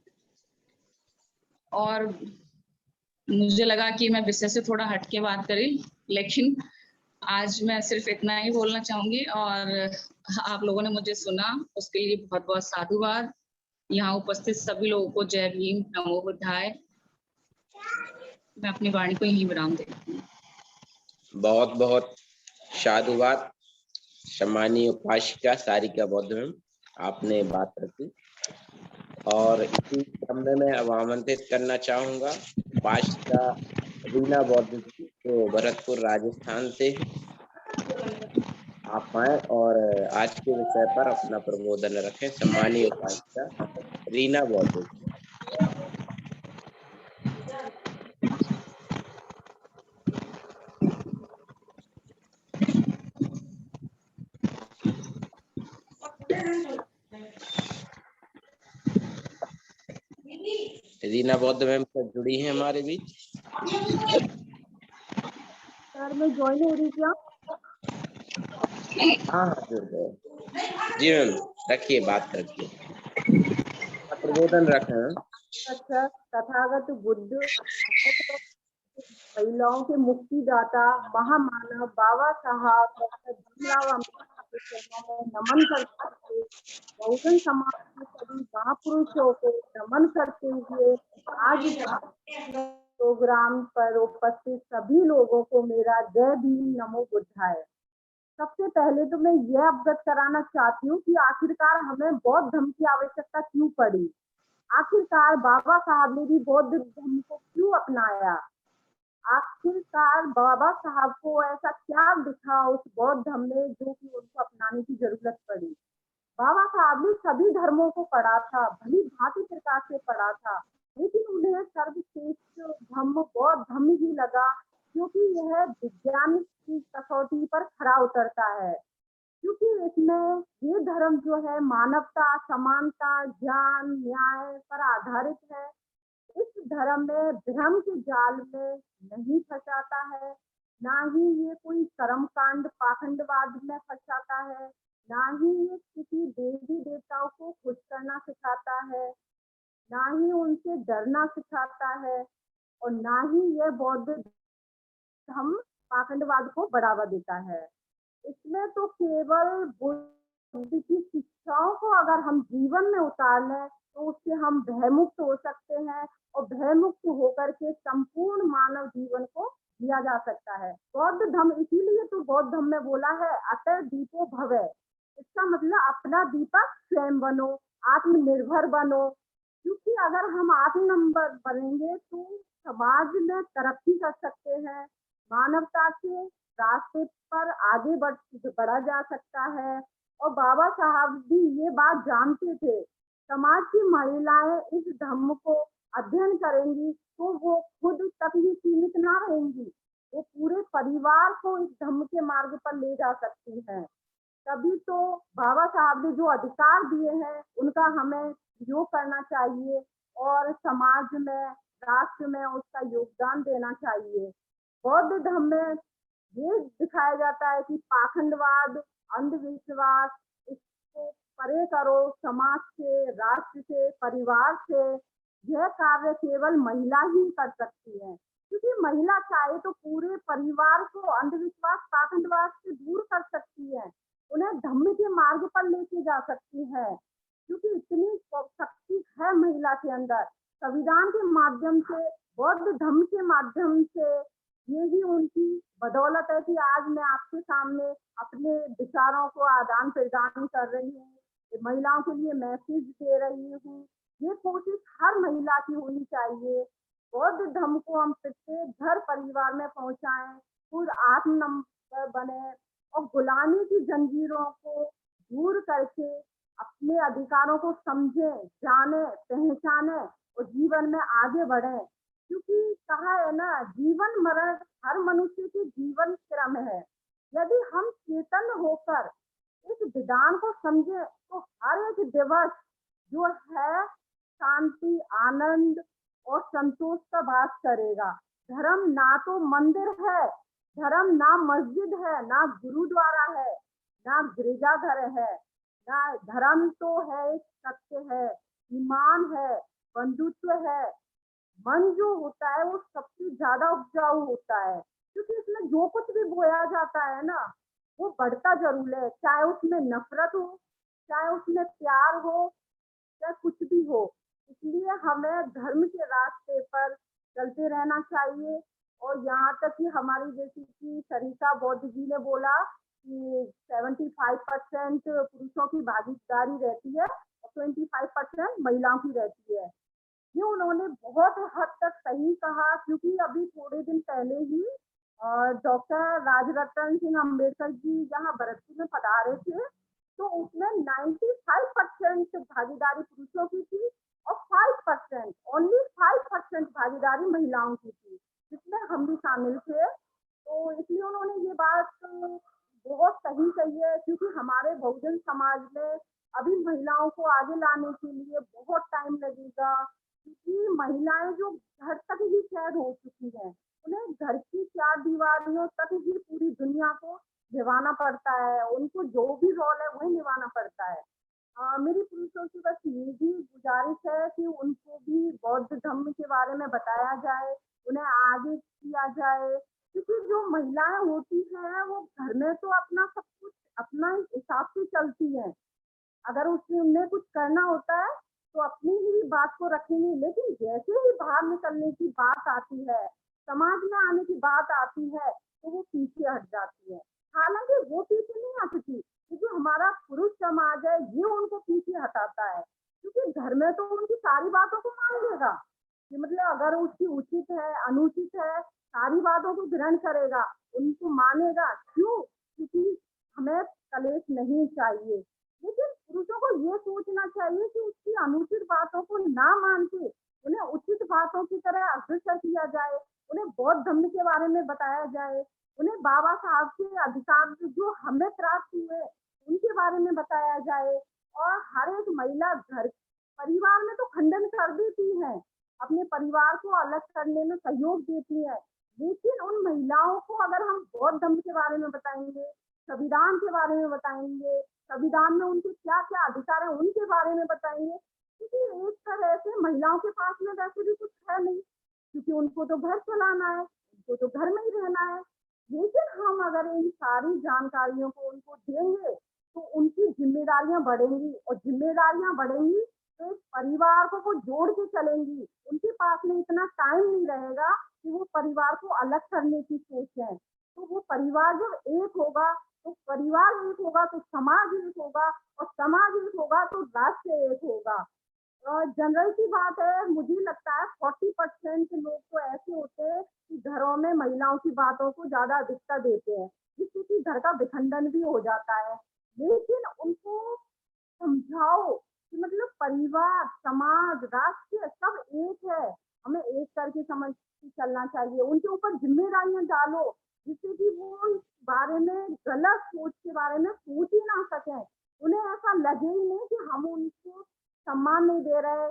और मुझे लगा कि मैं विषय से थोड़ा हटके बात करी, लेकिन आज मैं सिर्फ इतना ही बोलना चाहूंगी और आप लोगों ने मुझे सुना उसके लिए बहुत बहुत साधुवाद। यहाँ उपस्थित सभी लोगों को जय भीम, नमो बुद्धाय। मैं अपनी वाणी को यहीं विराम देती हूँ। बहुत बहुत साधुवाद सम्मानीय उपासिका सारिका बौद्ध मैम, आपने बात रखी। और इसी क्रम में मैं अब आमंत्रित करना चाहूंगा उपासिका रीना बौद्ध जी, जो भरतपुर राजस्थान से आप आए और आज के विषय पर अपना प्रबोधन रखें। सम्मानीय उपासिका रीना बौद्ध जी। रीना बौद्ध मैम सब जुड़ी हैं हमारे बीच। सर मैं ज्वाइन हो रही क्या? हाँ जुड़ गए जी मैम, रखिए बात रखिए, प्रबोधन रखें। अच्छा, तथागत बुद्ध महिलाओं के मुक्तिदाता महामानव बाबा साहब डॉक्टर भीमराव अम्बेडकर के चरणों में नमन करते हुए, बहुजन समाज के सभी महापुरुषों को नमन करते हुए आज प्रोग्राम पर उपस्थित सभी लोगों को मेरा जय भीम, नमो बुद्धाय। सबसे पहले तो मैं यह अवगत कराना चाहती हूँ कि आखिरकार हमें बौद्ध धर्म की आवश्यकता क्यों पड़ी। आखिरकार बाबा साहब ने भी बौद्ध धर्म को क्यों अपनाया। आखिरकार बाबा साहब को ऐसा क्या दिखा उस बौद्ध धर्म में जो कि उनको अपनाने की जरूरत पड़ी। बाबा साहब ने सभी धर्मों को पढ़ा था, भली भांति प्रकार से पढ़ा था, लेकिन उन्हें सर्वश्रेष्ठ धर्म बौद्ध धर्म ही लगा, क्योंकि यह विज्ञान की कसौटी पर खरा उतरता है। क्योंकि इसमें ये धर्म जो है मानवता, समानता, ज्ञान, न्याय पर आधारित है। इस धर्म में भ्रम के जाल में नहीं फंसाता है, ना ही ये कोई कर्मकांड पाखंडवाद में फंसाता है, ना ही ये किसी देवी देवताओं को खुश करना सिखाता है, ना ही उनसे डरना सिखाता है, और ना ही यह बौद्ध धर्म पाखंडवाद को बढ़ावा देता है। इसमें तो केवल बुद्ध की शिक्षाओं को अगर हम जीवन में उतार लें तो उससे हम भयमुक्त हो सकते हैं और भयमुक्त होकर के संपूर्ण मानव जीवन को जिया जा सकता है। बौद्ध धर्म, इसीलिए तो बौद्ध धर्म में बोला है अतः दीपो भवः। इसका मतलब अपना दीपक स्वयं बनो, आत्मनिर्भर बनो, क्योंकि अगर हम आत्मनिर्भर बनेंगे तो समाज में तरक्की कर सकते हैं, मानवता के रास्ते पर आगे बढ़ा जा सकता है। और बाबा साहब भी ये बात जानते थे, समाज की महिलाएं इस धर्म को अध्ययन करेंगी तो वो खुद तक ही सीमित ना रहेंगी, वो पूरे परिवार को इस धर्म के मार्ग पर ले जा सकती हैं। तभी तो बाबा साहब ने जो अधिकार दिए हैं उनका हमें उपयोग करना चाहिए और समाज में, राष्ट्र में उसका योगदान देना चाहिए। बौद्ध धर्म में ये दिखाया जाता है कि पाखंडवाद, अंधविश्वास, इसको परे करो, समाज से, राष्ट्र से, परिवार से। यह कार्य केवल महिला ही कर सकती है, क्योंकि महिला चाहे तो पूरे परिवार को अंधविश्वास, पाखंडवाद से दूर कर सकती है, उन्हें धर्म के मार्ग पर लेके जा सकती है, क्योंकि इतनी शक्ति है महिला के अंदर। संविधान के माध्यम से, बौद्ध धर्म के माध्यम से, यही उनकी बदौलत है कि आज मैं आपके सामने अपने विचारों को आदान प्रदान कर रही हूँ, महिलाओं के लिए मैसेज दे रही हूँ। ये कोशिश हर महिला की होनी चाहिए। बौद्ध धर्म को हम प्रत्येक घर परिवार में पहुंचाएं, खुद आत्मनिर्भर बने और गुलामी की जंजीरों को दूर करके अपने अधिकारों को समझे, जाने, पहचाने और जीवन में आगे बढ़े। क्योंकि कहा है ना, जीवन मरण हर मनुष्य की जीवन क्रम है। यदि हम चेतन होकर इस विधान को समझे तो हर एक दिवस जो है शांति, आनंद और संतोष का वास करेगा। धर्म ना तो मंदिर है, धर्म ना मस्जिद है, ना गुरुद्वारा है, ना गिरजाघर है, ना धर्म तो है एक सत्य है, ईमान है, बंधुत्व है। मन जो होता है वो सबसे ज्यादा उपजाऊ होता है, क्योंकि इसमें जो कुछ भी बोया जाता है ना वो बढ़ता जरूर है, चाहे उसमें नफरत हो, चाहे उसमें प्यार हो, चाहे कुछ भी हो। इसलिए हमें धर्म के रास्ते पर चलते रहना चाहिए। और यहाँ तक कि हमारी जैसी कि सरिता बौद्ध जी ने बोला कि 75% पुरुषों की भागीदारी रहती है और 25% महिलाओं की रहती है। ये उन्होंने बहुत हद तक सही कहा, क्योंकि अभी थोड़े दिन पहले ही डॉक्टर राजरतन सिंह अम्बेडकर जी यहाँ भरतपुर में पधारे थे, तो उसमें 95% भागीदारी पुरुषों की थी और 5%, ओनली 5% भागीदारी महिलाओं की थी, जिसमें हम भी शामिल थे। तो इसलिए उन्होंने ये बात बहुत सही कही है, क्योंकि हमारे बहुजन समाज में अभी महिलाओं को आगे लाने के लिए बहुत टाइम लगेगा, क्योंकि महिलाएं जो घर तक ही कैद हो चुकी हैं, उन्हें घर की 4 दीवारियों तक ही पूरी दुनिया को निभाना पड़ता है, उनको जो भी रोल है वही निभाना पड़ता है। मेरी पुरुषों से बस ये भी गुजारिश है कि उनको भी बौद्ध धर्म के बारे में बताया जाए, उन्हें आगे किया जाए, क्योंकि जो महिलाएं होती हैं वो घर में तो अपना सब कुछ अपना हिसाब से चलती हैं, अगर उसमें उन्हें कुछ करना होता है तो अपनी ही बात को रखेंगी, लेकिन जैसे ही बाहर निकलने की बात आती है, समाज में आने की बात आती है, तो वो पीछे हट जाती है। हालांकि वो पीछे नहीं हटती, जो हमारा पुरुष समाज है ये उनको पीछे हटाता है, क्योंकि घर में तो उनकी सारी बातों को मान लेगा, कि मतलब अगर उसकी उचित है, अनुचित है, सारी बातों को ग्रहण करेगा, उनको मानेगा। क्यों? क्योंकि हमें कलेश नहीं चाहिए। लेकिन पुरुषों को ये सोचना चाहिए कि उसकी अनुचित बातों को ना मान के उन्हें उचित बातों की तरह अग्रसर किया जाए, उन्हें बौद्ध धर्म के बारे में बताया जाए, उन्हें बाबा साहब के अधिकार जो हमें प्राप्त हुए उनके बारे में बताया जाए। और हर एक महिला घर परिवार में तो खंडन कर देती है, अपने परिवार को अलग करने में सहयोग देती है, लेकिन उन महिलाओं को अगर हम बौद्ध धर्म के बारे में बताएंगे, संविधान के बारे में बताएंगे, संविधान में उनके क्या क्या अधिकार है उनके बारे में बताएंगे, क्योंकि एक तरह से महिलाओं के पास में वैसे भी कुछ है नहीं, क्योंकि उनको तो घर चलाना है, उनको तो घर में ही रहना है। लेकिन हम अगर इन सारी जानकारियों को उनको देंगे तो उनकी जिम्मेदारियां बढ़ेंगी, और जिम्मेदारियां बढ़ेंगी तो एक परिवार को वो जोड़ के चलेंगी। उनके पास में इतना टाइम नहीं रहेगा कि वो परिवार को अलग करने की सोचें। तो वो परिवार जब एक होगा, तो परिवार एक होगा तो समाज एक होगा, और समाज एक होगा तो राष्ट्र एक होगा। जनरल सी बात है, मुझे लगता है 40% लोग तो ऐसे होते हैं कि घरों में महिलाओं की बातों को ज्यादा अधिकता देते हैं, जिससे कि घर का विखंडन भी हो जाता है। लेकिन उनको समझाओ कि मतलब परिवार, समाज, राष्ट्र सब एक है, हमें एक करके समझ के चलना चाहिए। उनके ऊपर जिम्मेदारियां डालो, जिससे कि वो इस बारे में, गलत सोच के बारे में सोच ही ना सकें। उन्हें ऐसा लगे ही नहीं कि हम उनको सम्मान नहीं दे रहे,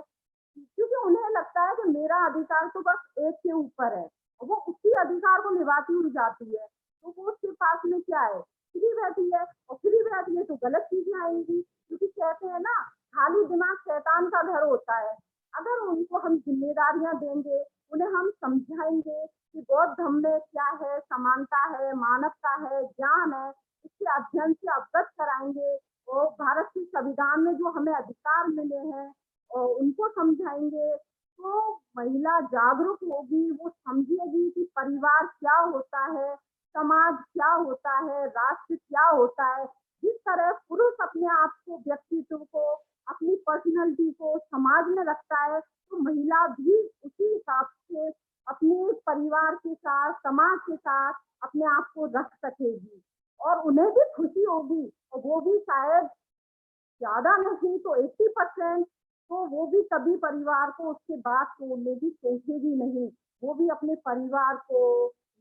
क्योंकि उन्हें लगता है कि मेरा अधिकार तो बस एक के ऊपर है, और वो उसी अधिकार को निभाती हुई जाती है। तो वो उसके पास में क्या है, फ्री बैठी है, और फ्री बैठी है तो गलत चीजें आएंगी, क्योंकि कहते हैं ना, खाली दिमाग शैतान का घर होता है। अगर उनको हम जिम्मेदारियां देंगे, उन्हें हम समझाएंगे कि बौद्ध धर्म में क्या है, समानता है, मानवता है, ज्ञान है, इसके अध्ययन से अवगत कराएंगे, और भारत के संविधान में जो हमें अधिकार मिले हैं और उनको समझाएंगे, तो महिला जागरूक होगी, वो समझेगी कि परिवार क्या होता है, समाज क्या होता है, राष्ट्र क्या होता है। जिस तरह पुरुष अपने आप को, व्यक्तित्व को, अपनी पर्सनैलिटी को समाज में रखता है, तो महिला भी उसी हिसाब से अपने परिवार के साथ, समाज के साथ अपने आप को रख सकेगी, और उन्हें भी खुशी होगी, और वो भी शायद ज्यादा नहीं तो 80%, तो वो भी कभी परिवार को उसके बात तोड़ने की सोचेगी नहीं। वो भी अपने परिवार को,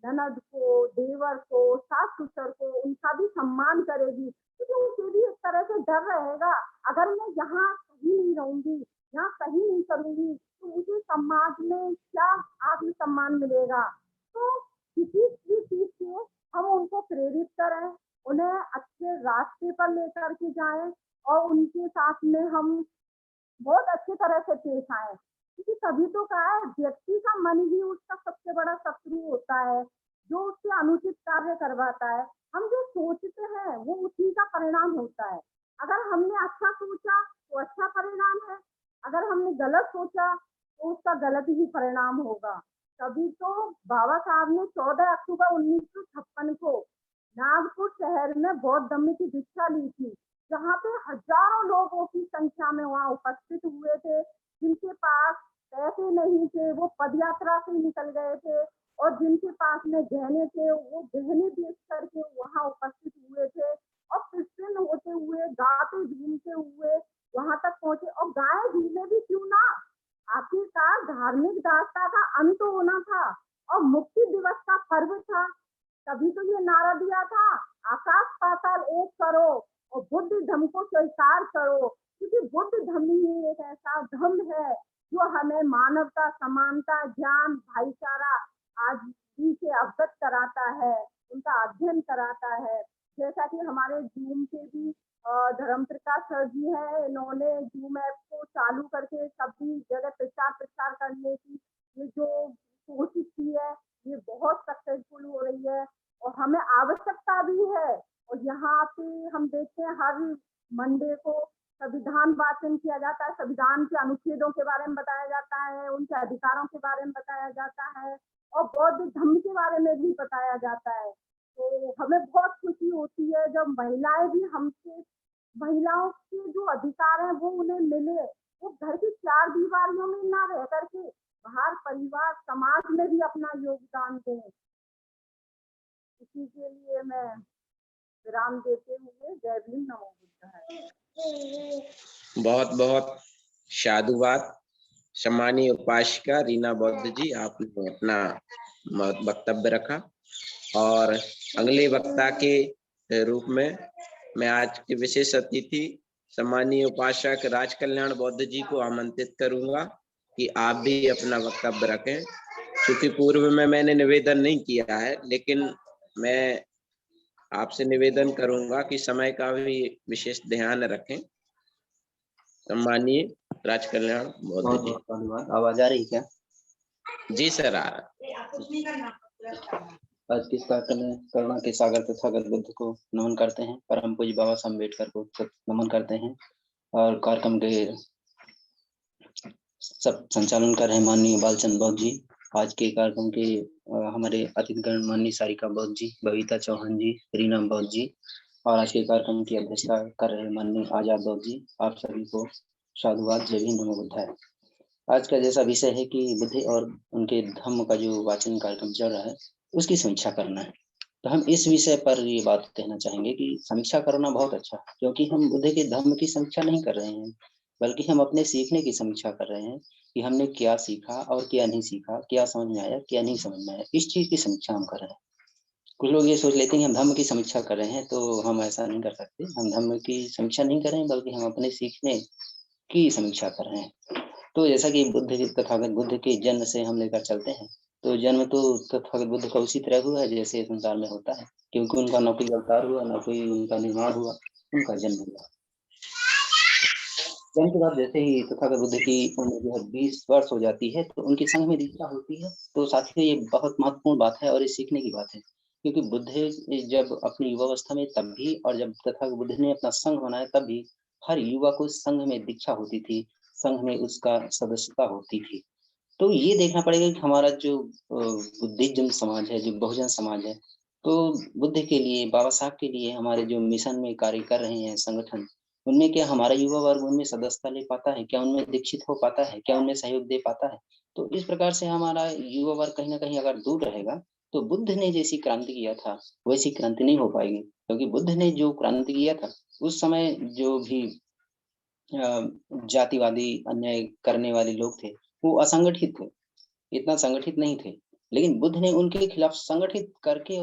ननद को, देवर को, सास ससुर को, उनका भी सम्मान करेगी, क्योंकि उसे भी एक तरह से डर रहेगा, अगर मैं यहाँ सही नहीं रहूंगी, यहाँ सही नहीं करूंगी, तो मुझे समाज में क्या आत्मसम्मान मिलेगा। तो किसी भी चीज से हम उनको प्रेरित करें, उन्हें अच्छे रास्ते पर लेकर के जाएं, और उनके साथ में हम बहुत अच्छी तरह से पेश आए, क्योंकि तभी तो कहा है, व्यक्ति का मन ही उसका सबसे बड़ा शत्रु होता है, जो उससे अनुचित कार्य करवाता है। हम जो सोचते हैं वो उसी का परिणाम होता है। अगर हमने अच्छा सोचा तो अच्छा परिणाम है, अगर हमने गलत सोचा तो उसका गलत ही परिणाम होगा। तभी तो बाबा साहब ने 14 अक्टूबर 1956 को नागपुर शहर में बौद्ध धम्म की दीक्षा ली थी, जहाँ पे हजारों लोगों की संख्या में वहाँ उपस्थित हुए थे। जिनके पास पैसे नहीं थे वो पदयात्रा से निकल गए थे, और जिनके पास में गहने थे वो गहने बेच करके वहाँ उपस्थित हुए थे, और प्रसन्न होते हुए, गाते झूमते हुए वहाँ तक पहुंचे। और गाए झूमे भी क्यों ना, आखिरकार धार्मिक दास्ता का अंत होना था, और मुक्ति दिवस का पर्व था, तभी तो ये नारा दिया था, आकाश पाताल एक करो और बुद्ध धर्म को स्वीकार करो, क्योंकि बुद्ध धर्म ही एक ऐसा धर्म है जो हमें मानवता, समानता, ज्ञान, भाईचारा आदि से अवगत कराता है, उनका अध्ययन कराता है। जैसा कि हमारे जूम के भी धर्म प्रकाश सर जी है, इन्होंने जूम ऐप को चालू करके सभी जगह प्रचार करने की ये जो कोशिश की है, ये बहुत सक्सेसफुल हो रही है, और हमें आवश्यकता भी है। और यहाँ पे हम देखते हैं हर मंडे को संविधान वाचन किया जाता है, संविधान के अनुच्छेदों के बारे में बताया जाता है, उनके अधिकारों के बारे में बताया जाता है, और बौद्ध धर्म के बारे में भी बताया जाता है। तो हमें बहुत खुशी होती है जब महिलाएं भी हमसे, महिलाओं के जो अधिकार हैं वो उन्हें मिले, वो घर की 4 दीवारियों में ना रह करके बाहर परिवार, समाज में भी अपना योगदान दें। इसी के लिए मैं विराम देते हुए जय भीम, नमो बुद्धाय। बहुत बहुत साधुवाद सम्मानीय उपासिका रीना बौद्ध जी, आपने अपना वक्तव्य रखा। और अगले वक्ता के रूप में मैं आज के विशेष अतिथि सम्मानीय उपासक राज कल्याण बौद्ध जी को आमंत्रित करूंगा कि आप भी अपना वक्तव्य रखें। क्योंकि पूर्व में मैंने निवेदन नहीं किया है, लेकिन मैं आपसे निवेदन करूंगा कि समय का भी विशेष ध्यान रखें। सम्मानीय राज कल्याण बौद्ध जी। धन्यवाद। आवाज आ रही क्या? जी सर, आ रहा। आज किस कार्यक्रम में करुणा के सागर तथागत बुद्ध को नमन करते हैं, परम पूज्य बाबा साहब अम्बेडकर को नमन करते हैं और कार्यक्रम के सब संचालन कर रहे हैं माननीय बालचंद बौद्ध जी। आज के कार्यक्रम के हमारे अतिथिगण माननीय सारिका बौद्ध जी, बबीता चौहान जी, रीना बौद्ध जी और आज के कार्यक्रम की अध्यक्षता कर रहे माननीय आजाद बौद्ध जी। आप सभी को साधुवाद, जय हिंद, नमो बुद्धाय। आज का जैसा विषय है कि बुद्ध और उनके धम्म का जो वाचन कार्यक्रम चल रहा है उसकी समीक्षा करना है। तो हम इस विषय पर ये बात कहना चाहेंगे कि समीक्षा करना बहुत अच्छा है, क्योंकि हम बुद्ध के धम्म की समीक्षा नहीं कर रहे हैं, बल्कि हम अपने सीखने की समीक्षा कर रहे हैं कि हमने क्या सीखा और क्या नहीं सीखा, क्या समझ में आया, क्या नहीं समझ में आया, इस चीज की समीक्षा हम कर रहे हैं। कुछ लोग ये सोच लेते हैं हम धम्म की समीक्षा कर रहे हैं, तो हम ऐसा नहीं कर सकते। हम धम्म की समीक्षा नहीं कर रहे हैं, बल्कि हम अपने सीखने की समीक्षा कर रहे हैं। तो जैसा कि बुद्ध तथागत बुद्ध के जन्म से हम लेकर चलते हैं, तो जन्म तो तथागत बुद्ध का उसी तरह हुआ है जैसे संसार में होता है, क्योंकि उनका न कोई अवतार हुआ, न कोई उनका निर्माण हुआ, उनका जन्म हुआ। जन्म के बाद जैसे ही तथागत बुद्ध की उम्र जो है 20 वर्ष हो जाती है, तो उनकी संघ में दीक्षा होती है। तो साथियों, ये बहुत महत्वपूर्ण बात है और ये सीखने की बात है, क्योंकि बुद्ध जब अपनी युवावस्था में तब भी और जब तथागत बुद्ध ने अपना संघ बनाया तब भी हर युवा को संघ में दीक्षा होती थी, संघ में उसका सदस्यता होती थी। तो ये देखना पड़ेगा कि हमारा जो बुद्धिज्म समाज है, जो बहुजन समाज है, तो बुद्ध के लिए, बाबा साहब के लिए हमारे जो मिशन में कार्य कर रहे हैं संगठन, उनमें क्या हमारा युवा वर्ग उनमें सदस्यता ले पाता है, क्या उनमें दीक्षित हो पाता है, क्या उनमें सहयोग दे पाता है? तो इस प्रकार से हमारा युवा वर्ग कहीं ना कहीं अगर दूर रहेगा, तो बुद्ध ने जैसी क्रांति किया था वैसी क्रांति नहीं हो पाएगी। क्योंकि बुद्ध ने जो क्रांति किया था उस समय जो भी जातिवादी अन्याय करने वाले लोग थे वो असंगठित थे, इतना संगठित नहीं थे, लेकिन बुद्ध ने उनके खिलाफ संगठित करके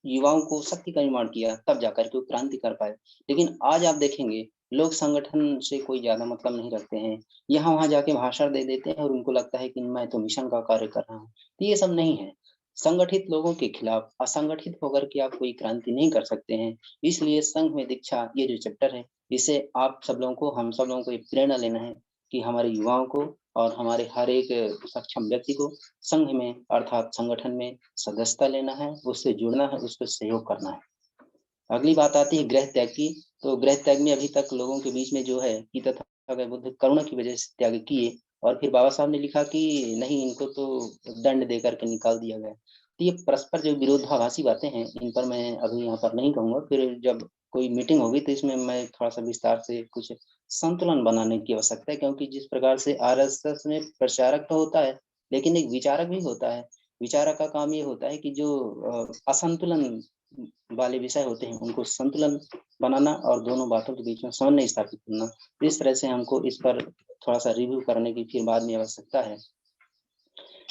युवाओं को शक्ति का निर्माण किया, तब जाकर के वो क्रांति कर पाए। लेकिन आज आप देखेंगे लोग संगठन से कोई ज्यादा मतलब नहीं रखते हैं, यहाँ वहां जाके भाषण दे देते हैं और उनको लगता है कि मैं तो मिशन का कार्य कर रहा हूँ। तो ये सब नहीं है। संगठित लोगों के खिलाफ असंगठित होकर के आप कोई क्रांति नहीं कर सकते हैं। इसलिए संघ में दीक्षा ये जो चैप्टर है, इसे आप सब लोगों को, हम सब लोगों को प्रेरणा लेना है कि हमारे युवाओं को और हमारे हर एक सक्षम व्यक्ति को संघ में अर्थात संगठन में सदस्यता लेना है, उससे जुड़ना है, उसको सहयोग करना है। अगली बात आती है गृह त्याग की। तो गृह त्याग में अभी तक लोगों के बीच में जो है कि तथागत बुद्ध करुणा की वजह से त्याग किए, और फिर बाबा साहब ने लिखा कि नहीं, इनको तो दंड देकर के निकाल दिया गया। तो ये परस्पर जो विरोधाभासी बातें हैं, इन पर मैं अभी यहाँ पर नहीं कहूँगा, फिर जब कोई मीटिंग होगी तो इसमें मैं थोड़ा सा विस्तार से कुछ संतुलन बनाने की आवश्यकता है। क्योंकि जिस प्रकार से आरएसएस में प्रचारक तो होता है, लेकिन एक विचारक भी होता है। विचारक का काम ये होता है कि जो असंतुलन वाले विषय होते हैं उनको संतुलन बनाना और दोनों बातों के बीच में समन्वय स्थापित करना। इस तरह से हमको इस पर थोड़ा सा रिव्यू करने की फिर बाद में आवश्यकता है।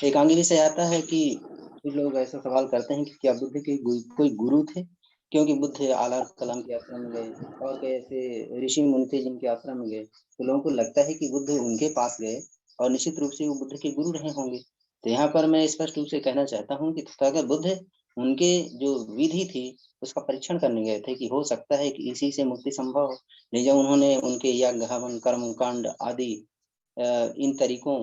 एक आगे विषय आता है कि कुछ लोग ऐसा सवाल करते हैं कि क्या बुद्ध के कोई गुरु थे? क्योंकि बुद्ध आला कलाम के आश्रम में गए और कई ऐसे ऋषि मुनि थे जिनके आश्रम में गए, तो लोगों को लगता है कि बुद्ध उनके पास गए और निश्चित रूप से वो बुद्ध के गुरु रहे होंगे। तो यहाँ पर मैं स्पष्ट रूप से कहना चाहता हूँ कि तथागत बुद्ध उनके जो विधि थी उसका परीक्षण करने गए थे कि हो सकता है कि इसी से मुक्ति संभव हो। नहीं, जब उन्होंने उनके यज्ञ, हवन, कर्म कांड आदि इन तरीकों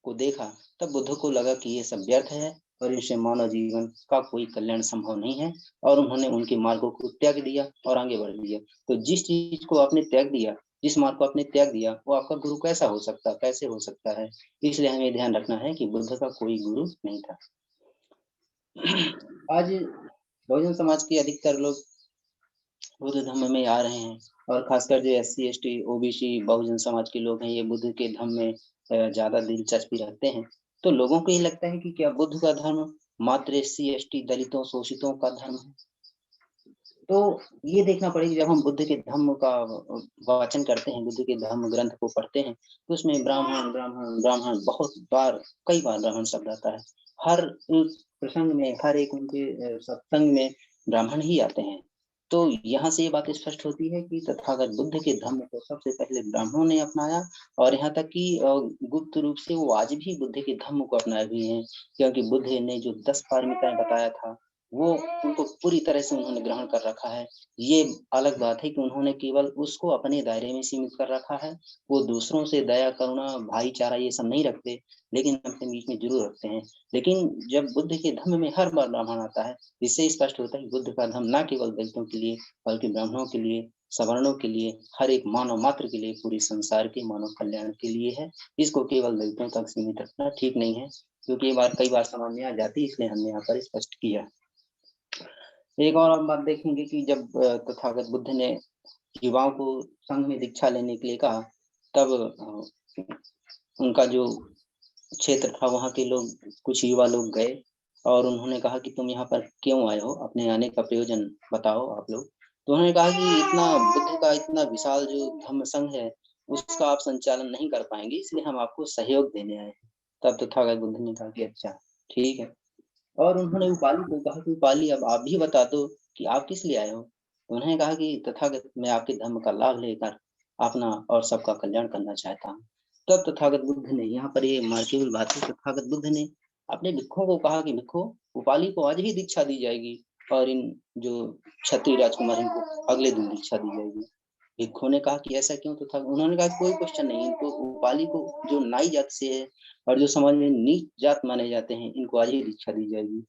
को देखा, तब बुद्ध को लगा कि ये सब व्यर्थ है और इनसे मानव जीवन का कोई कल्याण संभव नहीं है, और उन्होंने उनके मार्गों को त्याग दिया और आगे बढ़ दिया। तो जिस चीज को आपने त्याग दिया, जिस मार्ग को आपने त्याग दिया, वो आपका गुरु कैसा हो सकता, कैसे हो सकता है? इसलिए हमें ध्यान रखना है कि बुद्ध का कोई गुरु नहीं था। आज बहुजन समाज के अधिकतर लोग बुद्ध धम्म में आ रहे हैं, और खासकर जो SC ST OBC Bahujan Samaj के लोग हैं, ये बुद्ध के धम्म में ज्यादा दिलचस्पी रखते हैं। तो लोगों को ये लगता है कि क्या बुद्ध का धर्म मात्र SC ST दलितों, शोषितों का धर्म है? तो ये देखना पड़ेगा, जब हम बुद्ध के धम्म का वाचन करते हैं, बुद्ध के धम्म ग्रंथ को पढ़ते हैं, तो उसमें ब्राह्मण ब्राह्मण ब्राह्मण बहुत बार, कई बार ब्राह्मण शब्द आता है। हर प्रसंग में, हर एक उनके सत्संग में ब्राह्मण ही आते हैं। तो यहाँ से ये बात स्पष्ट होती है कि तथागत बुद्ध के धम्म को सबसे पहले ब्राह्मणों ने अपनाया, और यहाँ तक कि गुप्त रूप से वो आज भी बुद्ध के धम्म को अपनाए हुए हैं। क्योंकि बुद्ध ने जो 10 पारमिताएं बताया था, वो उनको पूरी तरह से उन्होंने ग्रहण कर रखा है। ये अलग बात है कि उन्होंने केवल उसको अपने दायरे में सीमित कर रखा है। वो दूसरों से दया, करुणा, भाईचारा ये सब नहीं रखते, लेकिन अपने बीच में जरूर रखते हैं। लेकिन जब बुद्ध के धम्म में हर बार ब्राह्मण आता है, इससे स्पष्ट होता है कि बुद्ध का धम्म न केवल दलितों के लिए, बल्कि ब्राह्मणों के लिए, सवर्णों के लिए, हर एक मानव मात्र के लिए, पूरे संसार के मानव कल्याण के लिए है। इसको केवल दलितों तक सीमित रखना ठीक नहीं है, क्योंकि ये बात कई बार समझ में आ जाती है, इसलिए हमने यहाँ पर स्पष्ट किया। एक और हम बात देखेंगे कि जब तथागत बुद्ध ने युवाओं को संघ में दीक्षा लेने के लिए कहा, तब उनका जो क्षेत्र था वहाँ के लोग, कुछ युवा लोग गए और उन्होंने कहा कि तुम यहाँ पर क्यों आए हो, अपने आने का प्रयोजन बताओ आप लोग। तो उन्होंने कहा कि इतना बुद्ध का इतना विशाल जो धम्म संघ है उसका आप संचालन नहीं कर पाएंगे, इसलिए हम आपको सहयोग देने आए हैं। तब तथागत बुद्ध ने कहा कि अच्छा ठीक है, और उन्होंने उपाली को कहा कि उपाली अब आप भी बता दो कि आप किस लिए आए हो। उन्होंने कहा कि तथागत मैं आपके धर्म का लाभ लेकर अपना और सबका कल्याण करना चाहता हूँ। तब तथागत बुद्ध ने, यहाँ पर ये मार्केबल बात है, तथागत बुद्ध ने अपने भिक्षुओं को कहा कि भिक्षु, उपाली को आज ही दीक्षा दी जाएगी और इन जो क्षत्रिय राजकुमार इनको अगले दिन दीक्षा दी जाएगी। भिक्षुओं ने कहा कि ऐसा क्यों? तो उन्होंने कहा कोई क्वेश्चन नहीं, इनको उपाली को जो नाई जात से है और जो समाज में नीच जात माने जाते हैं, इनको आज ही दीक्षा दी जाएगी।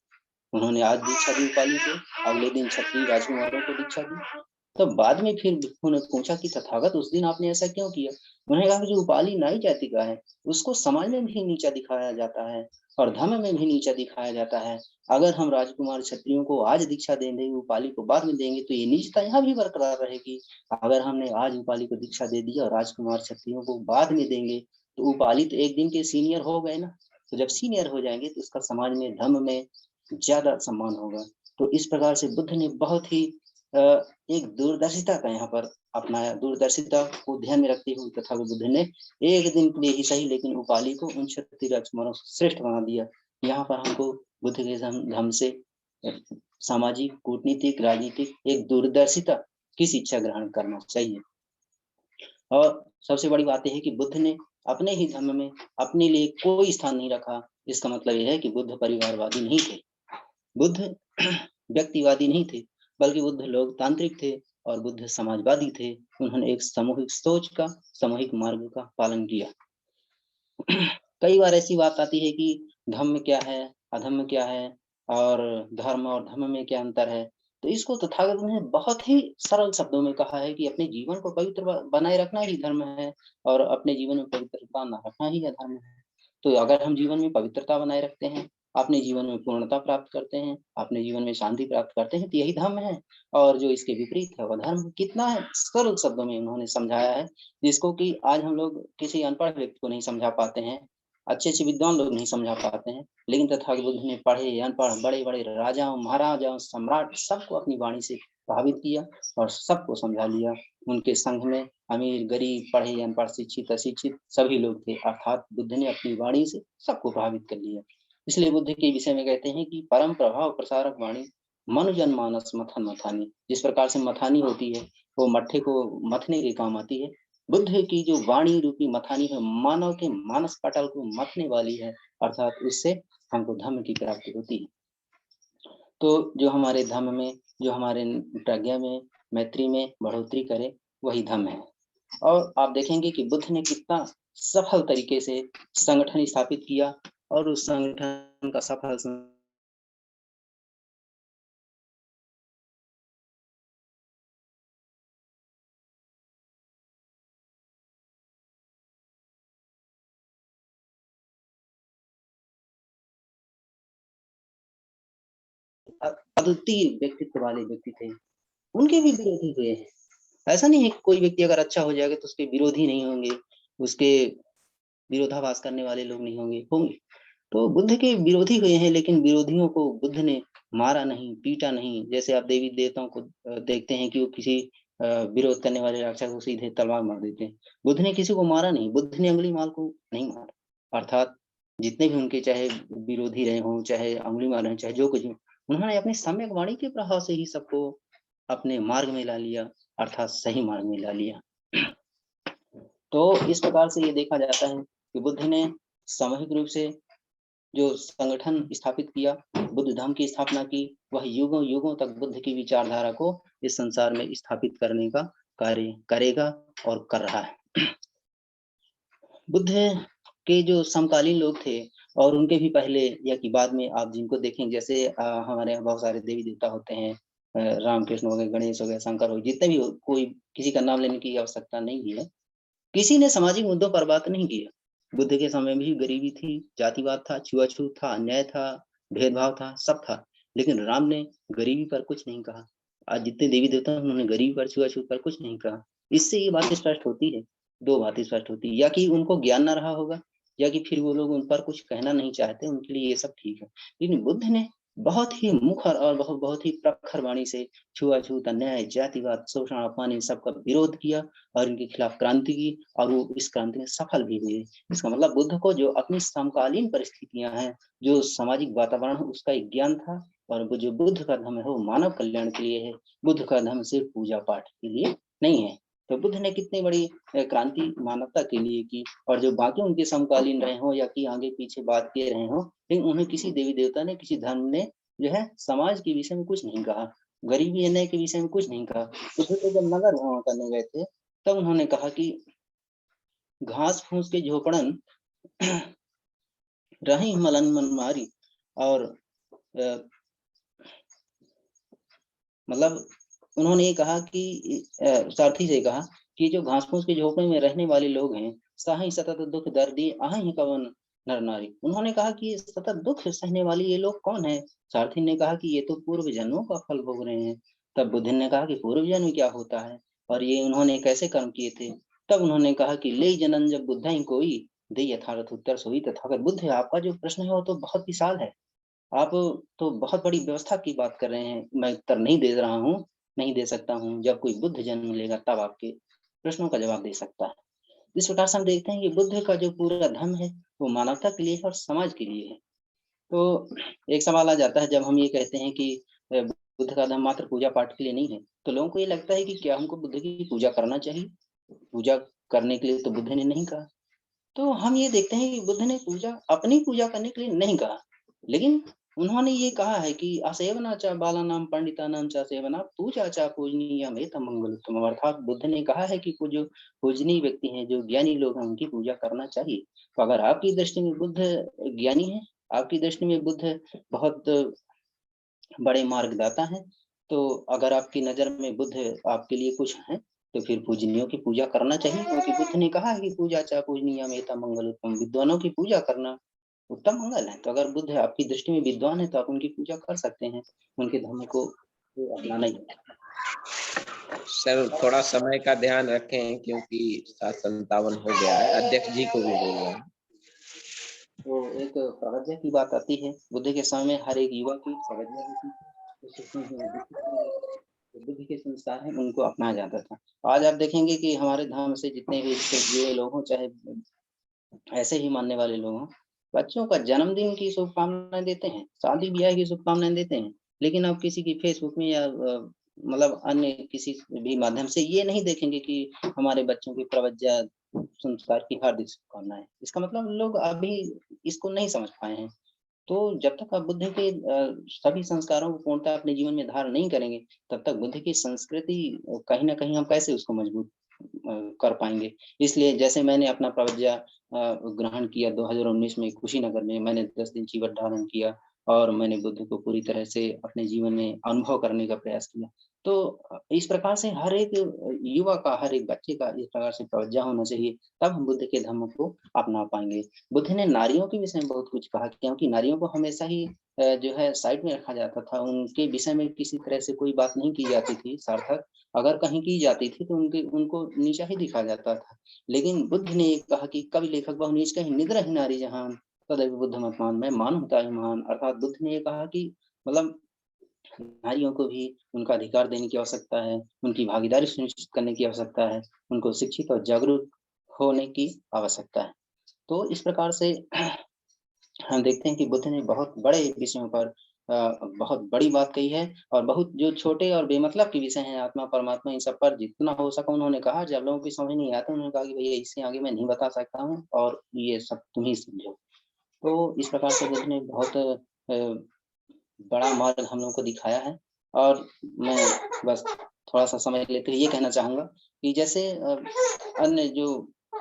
उन्होंने आज दीक्षा दी उपाली को, अगले दिन क्षत्रिय राजकुमारों को दीक्षा दी। तो बाद में फिर भिक्षु ने पूछा कि तथागत उस दिन आपने ऐसा क्यों किया? उन्होंने कहा कि जो उपाली नाई जाति का है उसको समाज में भी नीचा दिखाया जाता है और धर्म में भी नीचा दिखाया जाता है। अगर हम राजकुमार क्षत्रियों को आज दीक्षा देंगे, उपाली को बाद में देंगे, तो ये नीचता यहाँ भी बरकरार रहेगी। अगर हमने आज उपाली को दीक्षा दे दी और राजकुमार क्षत्रियों को बाद में देंगे, तो उपाली तो एक दिन के सीनियर हो गए ना, तो जब सीनियर हो जाएंगे तो उसका समाज में धर्म में ज्यादा सम्मान होगा। तो इस प्रकार से बुद्ध ने बहुत ही एक दूरदर्शिता का यहाँ पर अपनाया। दूरदर्शिता को ध्यान में रखते हुए तथा बुद्ध ने एक दिन के लिए ही सही, लेकिन उपाली को उन क्षत्रिय राजकुमारों से श्रेष्ठ बना दिया। यहाँ पर हमको बुद्ध के धर्म से सामाजिक, कूटनीतिक, राजनीतिक एक दूरदर्शिता की शिक्षा ग्रहण करना चाहिए। और सबसे बड़ी बात यह है कि बुद्ध ने अपने ही धर्म में अपने लिए कोई स्थान नहीं रखा। इसका मतलब यह है कि बुद्ध परिवारवादी नहीं थे, बुद्ध व्यक्तिवादी नहीं थे, बल्कि बुद्ध लोकतांत्रिक थे और बुद्ध समाजवादी थे। उन्होंने एक सामूहिक सोच का, सामूहिक मार्ग का पालन किया। कई बार ऐसी बात आती है कि धर्म क्या है, अधर्म क्या है, और धर्म और धर्म में क्या अंतर है। तो इसको तथागत ने बहुत ही सरल शब्दों में कहा है कि अपने जीवन को पवित्र बनाए रखना ही धर्म है और अपने जीवन में पवित्रता न रखना ही अधर्म है। तो अगर हम जीवन में पवित्रता बनाए रखते हैं, अपने जीवन में पूर्णता प्राप्त करते हैं, अपने जीवन में शांति प्राप्त करते हैं, तो यही धर्म है। और जो इसके विपरीत है वह धर्म। कितना सरल शब्दों में उन्होंने समझाया है, जिसको कि आज हम लोग किसी अनपढ़ व्यक्ति को नहीं समझा पाते हैं, अच्छे अच्छे विद्वान लोग नहीं समझा पाते हैं, लेकिन तथागत बुद्ध ने पढ़े अनपढ़, बड़े बड़े राजाओं, महाराजाओं, सम्राट सबको अपनी वाणी से प्रभावित किया और सबको समझा लिया। उनके संघ में अमीर, गरीब, पढ़े, अनपढ़, शिक्षित, अशिक्षित सभी लोग थे, अर्थात बुद्ध ने अपनी वाणी से सबको प्रभावित कर लिया। इसलिए बुद्ध के विषय में कहते हैं कि परम प्रभाव प्रसारक वाणी मनु जन मानस मथन मथानी। जिस प्रकार से मथानी होती है वो मट्ठे को मथने के काम आती है, बुद्ध की जो वाणी रूपी मथानी है मानव के मानस पटल को मथने वाली है, अर्थात उससे हमको धर्म की प्राप्ति होती है। तो जो हमारे धर्म में, जो हमारे प्रज्ञा में, मैत्री में बढ़ोतरी करे, वही धर्म है। और आप देखेंगे कि बुद्ध ने कितना सफल तरीके से संगठन स्थापित किया और उस संगठन का सफल अद्वितीय व्यक्तित्व वाले व्यक्ति थे। उनके भी विरोधी हुए हैं। ऐसा नहीं है कि कोई व्यक्ति अगर अच्छा हो जाएगा तो उसके विरोधी नहीं होंगे, उसके विरोधाभास करने वाले लोग नहीं होंगे। तो बुद्ध के विरोधी हुए हैं, लेकिन विरोधियों को बुद्ध ने मारा नहीं, पीटा नहीं। जैसे आप देवी देवताओं को देखते हैं कि वो किसी विरोध करने वाले राक्षस को सीधे तलवार मार देते हैं। बुद्ध ने किसी को मारा नहीं, बुद्ध ने अंगुलीमाल को नहीं मारा। अर्थात जितने भी उनके चाहे विरोधी रहे हों, चाहे अंगुलीमाल रहे, चाहे जो कुछ, उन्होंने अपनी सम्यक वाणी के प्रभाव से ही सबको अपने मार्ग में ला लिया, अर्थात सही मार्ग में ला लिया। तो इस प्रकार से ये देखा जाता है कि बुद्ध ने सामूहिक रूप से जो संगठन स्थापित किया, बुद्ध धर्म की स्थापना की, वह युगों युगों तक बुद्ध की विचारधारा को इस संसार में स्थापित करने का कार्य करेगा और कर रहा है। बुद्ध के जो समकालीन लोग थे और उनके भी पहले या कि बाद में आप जिनको देखें, जैसे हमारे यहाँ बहुत सारे देवी देवता होते हैं, रामकृष्ण हो गए, गणेश हो गए, शंकर हो गए, जितने भी हो, कोई किसी का नाम लेने की आवश्यकता नहीं भी है। किसी ने सामाजिक मुद्दों पर बात नहीं की है। बुद्ध के समय में भी गरीबी थी, जातिवाद था, छुआछूत था, अन्याय था, भेदभाव था, सब था, लेकिन राम ने गरीबी पर कुछ नहीं कहा। आज जितने देवी देवता हैं उन्होंने गरीबी पर, छुआछूत पर कुछ नहीं कहा। इससे ये बात स्पष्ट होती है, दो बातें स्पष्ट होती है, या कि उनको ज्ञान ना रहा होगा, या कि फिर वो लोग उन पर कुछ कहना नहीं चाहते, उनके लिए ये सब ठीक है। लेकिन बुद्ध ने बहुत ही मुखर और बहुत ही प्रखर वाणी से छुआछूत, अन्याय, जातिवाद, शोषण, अपमान, इन सबका विरोध किया और इनके खिलाफ क्रांति की, और वो इस क्रांति में सफल भी हुए। इसका मतलब बुद्ध को जो अपनी समकालीन परिस्थितियां हैं, जो सामाजिक वातावरण है, उसका एक ज्ञान था, और वो जो बुद्ध का धर्म है वो मानव कल्याण के लिए है। बुद्ध का धर्म सिर्फ पूजा पाठ के लिए नहीं है। तो बुद्ध ने कितनी बड़ी क्रांति मानवता के लिए की, और जो बाकी उनके समकालीन रहे हो या कि आगे पीछे बात किए रहे हो, लेकिन उन्हें किसी देवी देवता ने, किसी धर्म ने जो है समाज के विषय में कुछ नहीं कहा, गरीबी अन्याय के विषय में कुछ नहीं कहा। तो जब नगर भ्रमण करने गए थे तब उन्होंने कहा कि घास फूस के झोपड़न रही मलन मनमारी, और मतलब उन्होंने ये कहा कि सारथी से कहा कि जो घास फूस के झोपड़े में रहने वाले लोग हैं, सही सतत दुख दर्दी अहि कवन नर नारी। उन्होंने कहा कि सतत दुख सहने वाले ये लोग कौन है? सारथी ने कहा कि ये तो पूर्व जन्मों का फल भोग रहे हैं। तब बुद्ध ने कहा कि पूर्व जन्म क्या होता है और ये उन्होंने कैसे कर्म किए थे? तब उन्होंने कहा कि ले जनन जब बुद्ध ही कोई दे यथार्थ उत्तर सोई तथागत। बुद्ध, आपका जो प्रश्न है वो तो बहुत विशाल है, आप तो बहुत बड़ी व्यवस्था की बात कर रहे हैं, मैं उत्तर नहीं दे रहा हूँ, नहीं दे सकता हूँ। जब कोई बुद्ध जन्म लेगा तब आपके प्रश्नों का जवाब दे सकता है। इस प्रकार से हम देखते हैं कि बुद्ध का जो पूरा धर्म है वो मानवता के लिए है और समाज के लिए है। तो एक सवाल आ जाता है जब हम ये कहते हैं कि बुद्ध का धर्म मात्र पूजा पाठ के लिए नहीं है, तो लोगों को ये लगता है कि क्या हमको बुद्ध की पूजा करना चाहिए? पूजा करने के लिए तो बुद्ध ने नहीं कहा। तो हम ये देखते हैं कि बुद्ध ने पूजा अपनी पूजा करने के लिए नहीं कहा, लेकिन उन्होंने ये कहा है कि असेवना चा बाला नाम पंडिता नाम चा सेवना पूजा चा पूजनीय में मंगलोत्तम। अर्थात बुद्ध ने कहा है कि जो पूजनीय व्यक्ति हैं, जो ज्ञानी लोग हैं, उनकी पूजा करना चाहिए। तो अगर आपकी दृष्टि में बुद्ध ज्ञानी है, आपकी दृष्टि में बुद्ध बहुत बड़े मार्गदाता हैं, तो अगर आपकी नजर में बुद्ध आपके लिए कुछ है तो फिर पूजनीयों की पूजा करना चाहिए, क्योंकि बुद्ध ने कहा है कि पूजा चा पूजनीय में मंगल उत्तम। विद्वानों की पूजा करना उत्तम मंगल है। तो अगर बुद्ध आपकी दृष्टि में विद्वान है तो आप उनकी पूजा कर सकते हैं, उनके धर्म को अपनाना ही। सर थोड़ा समय का ध्यान रखें क्योंकि 7:57 हो गया है, अध्यक्ष जी को भी बोलना है। तो एक प्रवज्ञा की बात आती है, बुद्ध के समय में हर एक युवा की प्रवज्ञा होती थी, बुद्ध के संस्कार हैं उनको अपनाया जाता था। आज आप देखेंगे कि हमारे धर्म से जितने भी जुड़े लोग हों, चाहे ऐसे ही मानने वाले लोग हों, बच्चों का जन्मदिन की शुभकामनाएं देते हैं, शादी ब्याह की शुभकामनाएं देते हैं, लेकिन आप किसी की फेसबुक में या मतलब अन्य किसी भी माध्यम से ये नहीं देखेंगे कि हमारे बच्चों की प्रवज्ञा संस्कार की हार्दिक शुभकामनाएं। इसका मतलब लोग अभी इसको नहीं समझ पाए हैं। तो जब तक आप बुद्ध के सभी संस्कारों को पूर्णतः अपने जीवन में धारण नहीं करेंगे, तब तक बुद्ध की संस्कृति कहीं ना कहीं हम कैसे उसको मजबूत कर पाएंगे। इसलिए जैसे मैंने अपना प्रवज्ञा ग्रहण किया 2019 में कुशीनगर में, मैंने 10 दिन चीवट धारण किया और मैंने बुद्ध को पूरी तरह से अपने जीवन में अनुभव करने का प्रयास किया। तो इस प्रकार से हर एक युवा का, हर एक बच्चे का इस प्रकार से प्रवज्ञा होना चाहिए, तब हम बुद्ध के धर्म को अपना पाएंगे। बुद्ध ने नारियों के विषय में बहुत कुछ कहा, क्योंकि नारियों को हमेशा ही जो है साइड में रखा जाता था, उनके विषय में किसी तरह से कोई बात नहीं की जाती थी सार्थक। अगर कहीं की जाती थी तो उनको नीचा ही दिखा जाता था। लेकिन बुद्ध ने कहा कि कवि लेखक बहु नीच कहीं निद्रा ही नारी जहान तदैव बुद्ध मत मान, मैं मान होता है महान। अर्थात बुद्ध ने ये कहा कि मतलब नारियों को भी उनका अधिकार देने की आवश्यकता है, उनकी भागीदारी सुनिश्चित करने की आवश्यकता है, उनको शिक्षित और जागरूक होने की आवश्यकता है। तो इस प्रकार से हम देखते हैं कि बुद्ध ने बहुत बड़े विषयों पर बहुत बड़ी बात कही है, और बहुत जो छोटे और बेमतलब के विषय हैं, आत्मा परमात्मा, इन सब पर जितना हो सका उन्होंने कहा। जब लोगों की समझ नहीं आता उन्होंने कहा कि भैया इससे आगे मैं नहीं बता सकता हूँ और ये सब तुम ही समझो। तो इस प्रकार से बुद्ध ने बहुत बड़ा मार्ग हम लोगों को दिखाया है। और मैं बस थोड़ा सा समय लेते हुए ये कहना चाहूंगा कि जैसे अन्य जो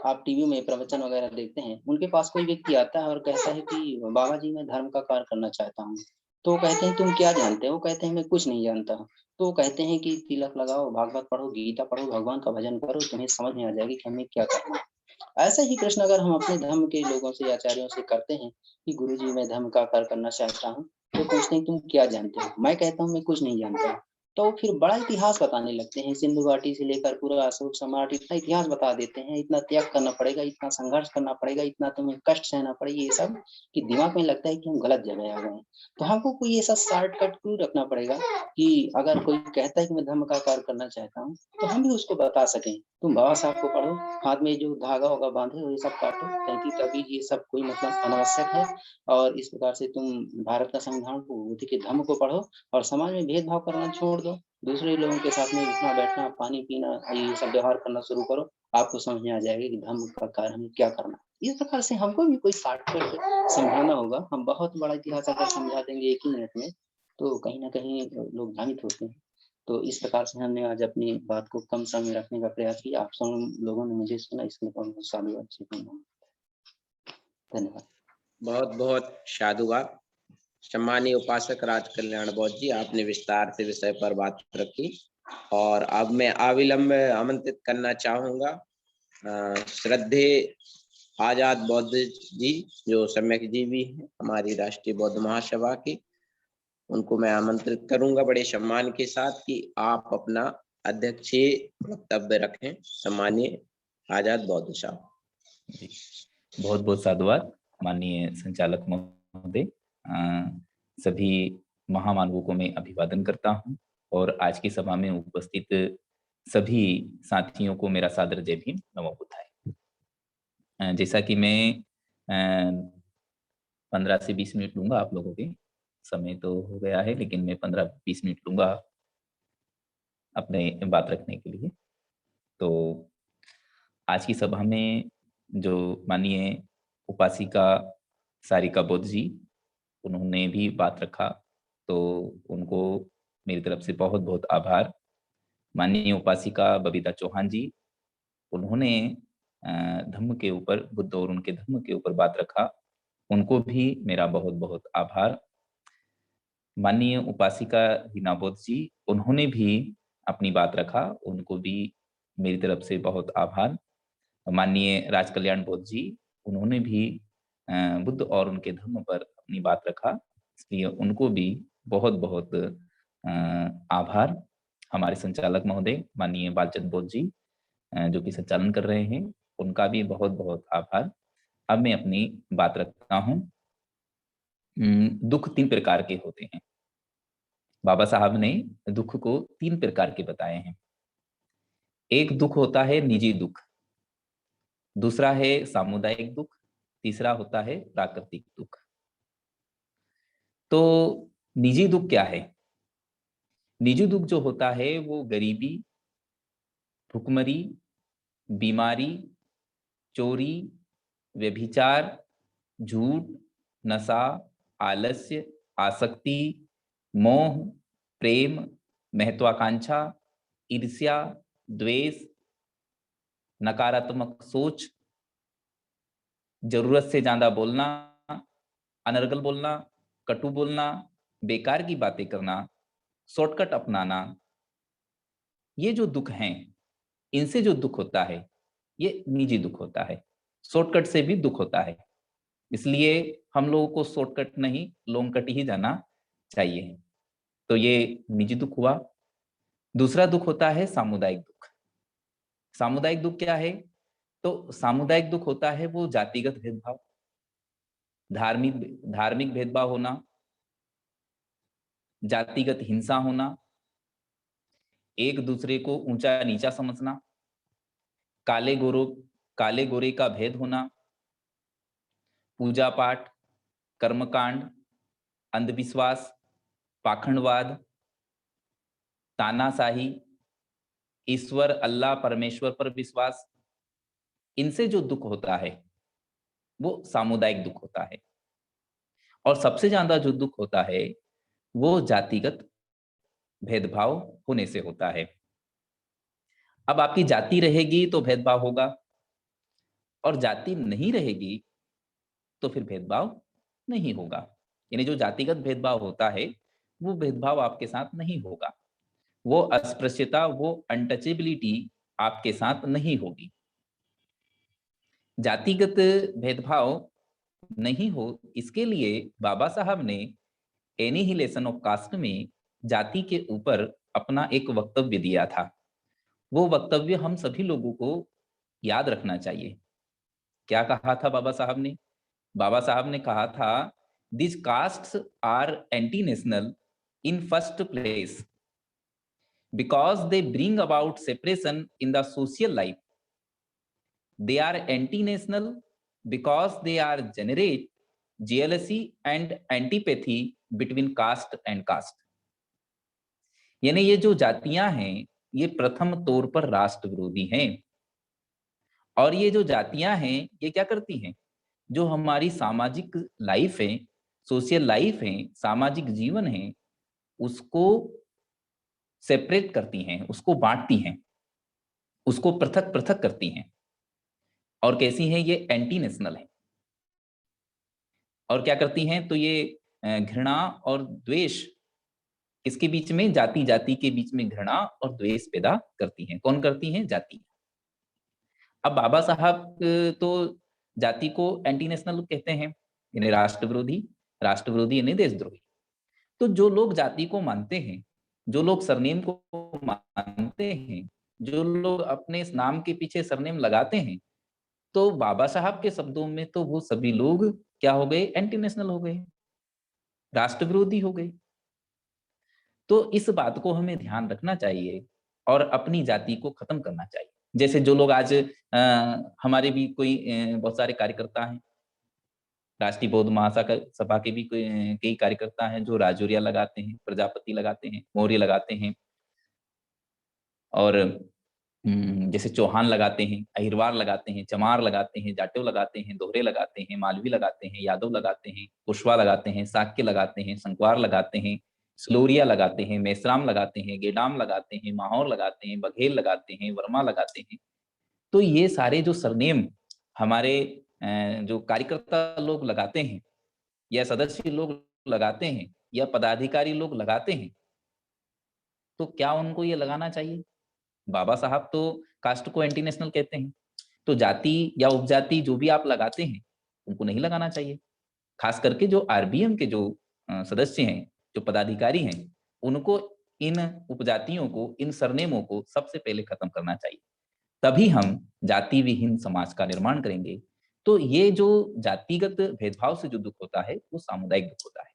आप टीवी में प्रवचन वगैरह देखते हैं, उनके पास कोई व्यक्ति आता है और कहता है कि बाबा जी मैं धर्म का कार्य करना चाहता हूँ। तो वो कहते हैं तुम क्या जानते हो? वो कहते हैं मैं कुछ नहीं जानता। तो वो कहते हैं कि तिलक लगाओ, भागवत पढ़ो, गीता पढ़ो, भगवान का भजन करो, तुम्हें समझ में आ जाएगी कि हमें क्या करना है। ऐसा ही प्रश्न अगर हम अपने धर्म के लोगों से, आचार्यों से करते हैं कि गुरुजी मैं धर्म का कार्य करना चाहता हूँ, तो पूछते हैं तुम क्या जानते हो? मैं कहता हूँ मैं कुछ नहीं जानता। तो फिर बड़ा इतिहास बताने लगते हैं, सिंधु घाटी से लेकर पूरा अशोक सम्राट, इतना इतिहास बता देते हैं, इतना त्याग करना पड़ेगा, इतना संघर्ष करना पड़ेगा, इतना तुम्हें कष्ट सहना पड़ेगा, ये सब कि दिमाग में लगता है कि हम गलत जगह आ गए। तो हमको कोई ऐसा शॉर्टकट क्यों रखना पड़ेगा कि अगर कोई कहता है कि मैं धर्म का कार्य करना चाहता हूँ, तो हम भी उसको बता सकें तुम बाबा साहब को पढ़ो, हाथ में जो धागा होगा बांधे हो ये सब काटो, क्योंकि तभी ये सब कोई मतलब अनावश्यक है। और इस प्रकार से तुम भारत का संविधान को, बुद्ध के धर्म को पढ़ो और समाज में भेदभाव करना छोड़ दो। दूसरे लोगों के साथ में उठना बैठना, पानी पीना, ये सब व्यवहार करना शुरू करो। आपको समझ में आ जाएगा कि धर्म का कार्य हमें क्या करना है। इस प्रकार से हमको भी कोई शॉर्टकट समझाना होगा। हम बहुत बड़ा इतिहास अगर समझा देंगे एक ही मिनट में, तो कहीं ना कहीं लोग भ्रमित होते हैं। तो इस प्रकार से हमने आज अपनी बात को कम समय में रखने का प्रयास किया। आप सब लोगों ने मुझे सुना, इसके लिए बहुत साधुवाद से धन्यवाद। बहुत बहुत साधुवाद। सम्मानीय उपासक राज कल्याण बौद्ध जी, आपने विस्तार से विषय पर बात रखी। और अब मैं अविलंब आमंत्रित करना चाहूंगा श्रद्धे आजाद बौद्ध जी, जो सम्यक जीवी हैं हमारी राष्ट्रीय बौद्ध महासभा के। उनको मैं आमंत्रित करूंगा बड़े सम्मान के साथ कि आप अपना अध्यक्षीय वक्तव्य रखें। सम्मानीय आजाद बौद्ध साहब। जी, बहुत बहुत साधुवाद माननीय संचालक महोदय। सभी महामानवों को मैं अभिवादन करता हूं और आज की सभा में उपस्थित सभी साथियों को मेरा सादर जय भीम, नमो बुद्धाय। जैसा कि मैं 15 से 20 मिनट लूंगा आप लोगों के, समय तो हो गया है लेकिन मैं 15-20 मिनट लूंगा अपने बात रखने के लिए। तो आज की सभा में जो माननीय उपासिका सारिका बौद्ध जी, उन्होंने भी बात रखा, तो उनको मेरी तरफ से बहुत बहुत आभार। माननीय उपासिका बबीता चौहान जी, उन्होंने धम्म के ऊपर, बुद्ध और उनके धम्म के ऊपर बात रखा, उनको भी मेरा बहुत बहुत आभार। माननीय उपासिका हीना बौद्ध जी, उन्होंने भी अपनी बात रखा, उनको भी मेरी तरफ से बहुत आभार। माननीय राज कल्याण बौद्ध जी, उन्होंने भी बुद्ध और उनके धर्म पर अपनी बात रखा, इसलिए उनको भी बहुत बहुत आभार। हमारे संचालक महोदय माननीय बालचंद बौद्ध जी, जो कि संचालन कर रहे हैं, उनका भी बहुत बहुत आभार। अब मैं अपनी बात रखता हूँ। दुख 3 प्रकार के होते हैं। बाबा साहब ने दुख को 3 प्रकार के बताए हैं। एक दुख होता है निजी दुख, दूसरा है सामुदायिक दुख, तीसरा होता है प्राकृतिक दुख। तो निजी दुख क्या है? निजी दुख जो होता है वो गरीबी, भुखमरी, बीमारी, चोरी, व्यभिचार, झूठ, नशा, आलस्य, आसक्ति, मोह, प्रेम, महत्वाकांक्षा, ईर्ष्या, द्वेष, नकारात्मक सोच, जरूरत से ज्यादा बोलना, अनर्गल बोलना, कटु बोलना, बेकार की बातें करना, शॉर्टकट अपनाना, ये जो दुख हैं, इनसे जो दुख होता है ये निजी दुख होता है। शॉर्टकट से भी दुख होता है, इसलिए हम लोगों को शॉर्टकट नहीं लॉन्ग कट ही जाना चाहिए। तो ये निजी दुख हुआ। दूसरा दुख होता है सामुदायिक दुख। सामुदायिक दुख क्या है? तो सामुदायिक दुख होता है वो जातिगत भेदभाव, धार्मिक भेदभाव होना, जातिगत हिंसा होना, एक दूसरे को ऊंचा नीचा समझना, काले गोरे का भेद होना, पूजा पाठ, कर्मकांड, अंधविश्वास, पाखंडवाद, तानाशाही, ईश्वर अल्लाह परमेश्वर पर विश्वास, इनसे जो दुख होता है वो सामुदायिक दुख होता है। और सबसे ज्यादा जो दुख होता है वो जातिगत भेदभाव होने से होता है। अब आपकी जाति रहेगी तो भेदभाव होगा, और जाति नहीं रहेगी तो फिर भेदभाव नहीं होगा। यानी जो जातिगत भेदभाव होता है वो भेदभाव आपके साथ नहीं होगा, वो अस्पृश्यता, वो अनटचेबिलिटी आपके साथ नहीं होगी। जातिगत भेदभाव नहीं हो, इसके लिए बाबा साहब ने एनिहिलेशन ऑफ कास्ट में जाति के ऊपर अपना एक वक्तव्य दिया था। वो वक्तव्य हम सभी लोगों को याद रखना चाहिए। क्या कहा था बाबा साहब ने? बाबा साहब ने कहा था, this castes are anti national in first place because they bring about separation in the social life. They are anti-national because they are generate jealousy and antipathy between caste and caste. यानी ये जो जातियां हैं ये प्रथम तौर पर राष्ट्र विरोधी हैं, और ये जो जातियां हैं ये क्या करती हैं? जो हमारी सामाजिक लाइफ है, सोशल लाइफ है, सामाजिक जीवन है, उसको सेपरेट करती हैं, उसको बांटती हैं, उसको पृथक पृथक करती हैं। और कैसी हैं? ये एंटी नेशनल है। और क्या करती हैं? तो ये घृणा और द्वेष, इसके बीच में, जाति जाति के बीच में घृणा और द्वेष पैदा करती हैं। कौन करती हैं? जाति। अब बाबा साहब तो जाति को एंटी नेशनल कहते हैं, यानी राष्ट्र विरोधी, राष्ट्र विरोधी यानी देशद्रोही। तो जो लोग जाति को मानते हैं, जो लोग सरनेम को मानते हैं, जो लोग अपने इस नाम के पीछे सरनेम लगाते हैं, तो बाबा साहब के शब्दों में तो वो सभी लोग क्या हो गए? एंटी नेशनल हो गए, राष्ट्र विरोधी हो गए। तो इस बात को हमें ध्यान रखना चाहिए और अपनी जाति को खत्म करना चाहिए। जैसे जो लोग आज हमारे भी कोई बहुत सारे कार्यकर्ता हैं, राष्ट्रीय बौद्ध महासभा के भी कई कार्यकर्ता हैं जो राजौरिया लगाते हैं, प्रजापति लगाते हैं, मौर्य लगाते हैं, और जैसे चौहान लगाते हैं, अहिरवार लगाते हैं, चमार लगाते हैं, जाटव लगाते हैं, दोहरे लगाते हैं, मालवी लगाते हैं, यादव लगाते हैं, कुशवा लगाते हैं, साक्य लगाते हैं, संकवार लगाते हैं, स्लोरिया लगाते हैं, मेसराम लगाते हैं, गेडाम लगाते हैं, माहौर लगाते हैं, बघेल लगाते हैं, वर्मा लगाते हैं। तो ये सारे जो सरनेम हमारे जो कार्यकर्ता लोग लगाते हैं, या सदस्य लोग लगाते हैं, या पदाधिकारी लोग लगाते हैं, तो क्या उनको ये लगाना चाहिए? बाबा साहब तो कास्ट को एंटी नेशनल कहते हैं, तो जाति या उपजाति जो भी आप लगाते हैं उनको नहीं लगाना चाहिए। खास करके जो आरबीएम के जो सदस्य हैं, जो पदाधिकारी हैं, उनको इन उपजातियों को, इन सरनेमों को सबसे पहले खत्म करना चाहिए। तभी हम जाति विहीन समाज का निर्माण करेंगे। तो ये जो जातिगत भेदभाव से जो दुख होता है वो सामुदायिक दुख होता है।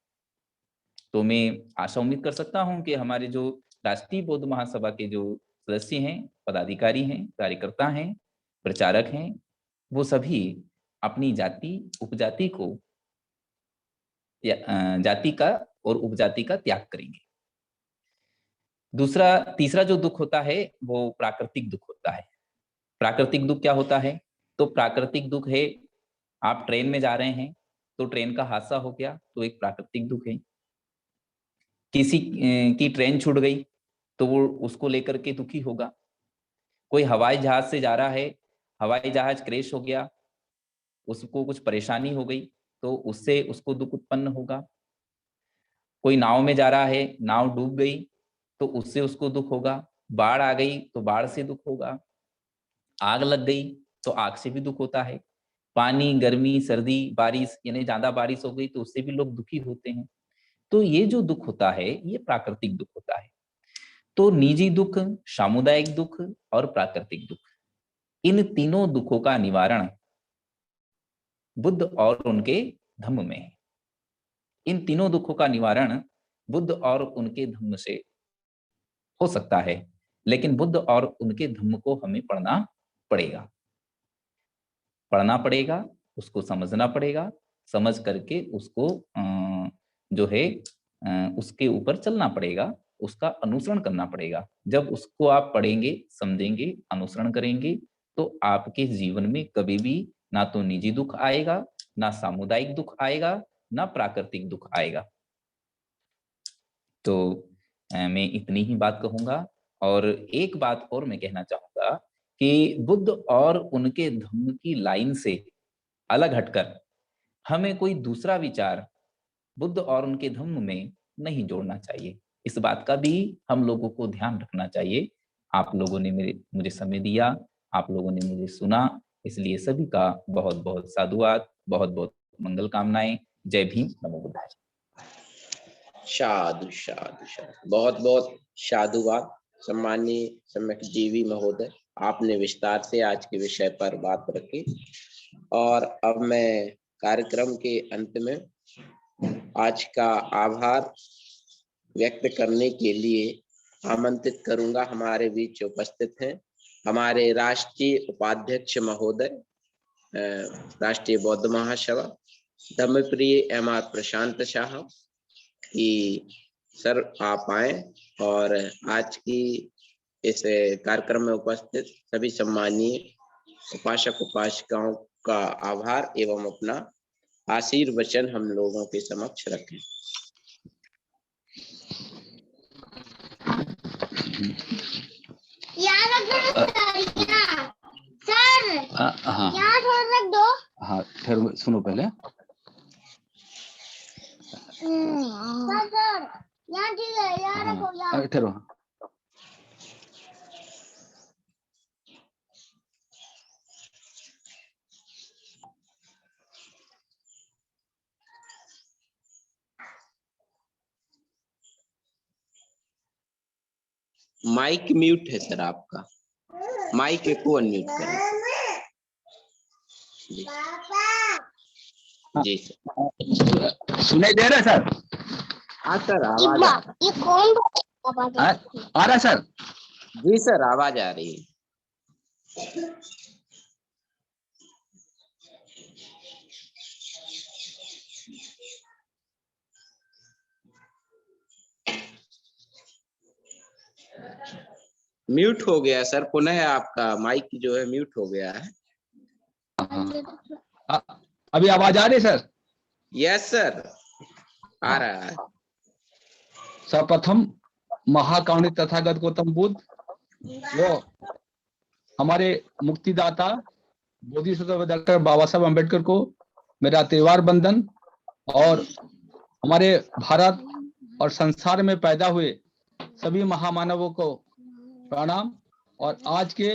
तो मैं आशा उम्मीद कर सकता हूं कि हमारे जो राष्ट्रीय बौद्ध महासभा के जो सदस्य हैं, पदाधिकारी हैं, कार्यकर्ता हैं, प्रचारक हैं, वो सभी अपनी जाति उपजाति को, जाति का और उपजाति का त्याग करेंगे। तीसरा जो दुख होता है वो प्राकृतिक दुख होता है। प्राकृतिक दुख क्या होता है? तो प्राकृतिक दुख है, आप ट्रेन में जा रहे हैं तो ट्रेन का हादसा हो गया, तो एक प्राकृतिक दुख है। किसी की ट्रेन छूट गई तो वो उसको लेकर के दुखी होगा। कोई हवाई जहाज से जा रहा है, हवाई जहाज क्रैश हो गया, उसको कुछ परेशानी हो गई तो उससे उसको दुख उत्पन्न होगा। कोई नाव में जा रहा है, नाव डूब गई तो उससे उसको दुख होगा। बाढ़ आ गई तो बाढ़ से दुख होगा। आग लग गई तो आग से भी दुख होता है। पानी, गर्मी, सर्दी, बारिश, यानी ज्यादा बारिश हो गई तो उससे भी लोग दुखी होते हैं। तो ये जो दुख होता है ये प्राकृतिक दुख होता है। तो निजी दुख, सामुदायिक दुख और प्राकृतिक दुख, इन तीनों दुखों का निवारण बुद्ध और उनके धम्म में है। इन तीनों दुखों का निवारण बुद्ध और उनके धम्म से हो सकता है, लेकिन बुद्ध और उनके धम्म को हमें पढ़ना पड़ेगा, उसको समझना पड़ेगा, समझ करके उसको जो है उसके ऊपर चलना पड़ेगा, उसका अनुसरण करना पड़ेगा। जब उसको आप पढ़ेंगे, समझेंगे, अनुसरण करेंगे तो आपके जीवन में कभी भी ना तो निजी दुख आएगा, ना सामुदायिक दुख आएगा, ना प्राकृतिक दुख आएगा। तो मैं इतनी ही बात कहूंगा। और एक बात और मैं कहना चाहूंगा कि बुद्ध और उनके धम्म की लाइन से अलग हटकर हमें कोई दूसरा विचार बुद्ध और उनके धम्म में नहीं जोड़ना चाहिए। इस बात का भी हम लोगों को ध्यान रखना चाहिए। आप लोगों ने मुझे समय दिया, आप लोगों ने मुझे सुना, इसलिए सभी का बहुत बहुत साधुवाद, बहुत बहुत मंगल कामनाएं। जय भीम, नमो बुद्धाय। साधु साधु साधु, बहुत बहुत साधुवाद सम्माननीय सम्यक जीवी महोदय, आपने विस्तार से आज के विषय पर बात रखी। और अब मैं कार्यक्रम के अंत में आज का आभार व्यक्त करने के लिए आमंत्रित करूंगा। हमारे बीच उपस्थित हैं हमारे राष्ट्रीय उपाध्यक्ष महोदय, राष्ट्रीय बौद्ध महासभा धम्मप्रिय एम.आर. प्रशांत साहब कि सर आप आए और आज की इस कार्यक्रम में उपस्थित सभी सम्मानीय उपासक उपासिकाओं का आभार एवं अपना आशीर्वचन हम लोगों के समक्ष रखें। हाँ रख दो। हाँ फिर सुनो पहले। सर यहाँ ठीक है, यहाँ रखो, यहाँ ठहरो। माइक म्यूट है सर आपका, माइक को अनम्यूट करें। जी सर, सुनाई दे रहा है सर? हाँ सर आवाज ये कौन आ रहा है सर? जी सर आवाज आ रही है। म्यूट हो गया सर, पुनः आपका माइक जो है म्यूट हो गया है। अभी आवाज आ रही है सर? यस सर आ रहा है। सर्वप्रथम महाकारुणिक तथागत गौतम बुद्ध वो हमारे मुक्तिदाता बोधिसत्व डॉक्टर बाबा साहब अम्बेडकर को मेरा त्योहार बंदन, और हमारे भारत और संसार में पैदा हुए सभी महामानवों को प्रणाम। और आज के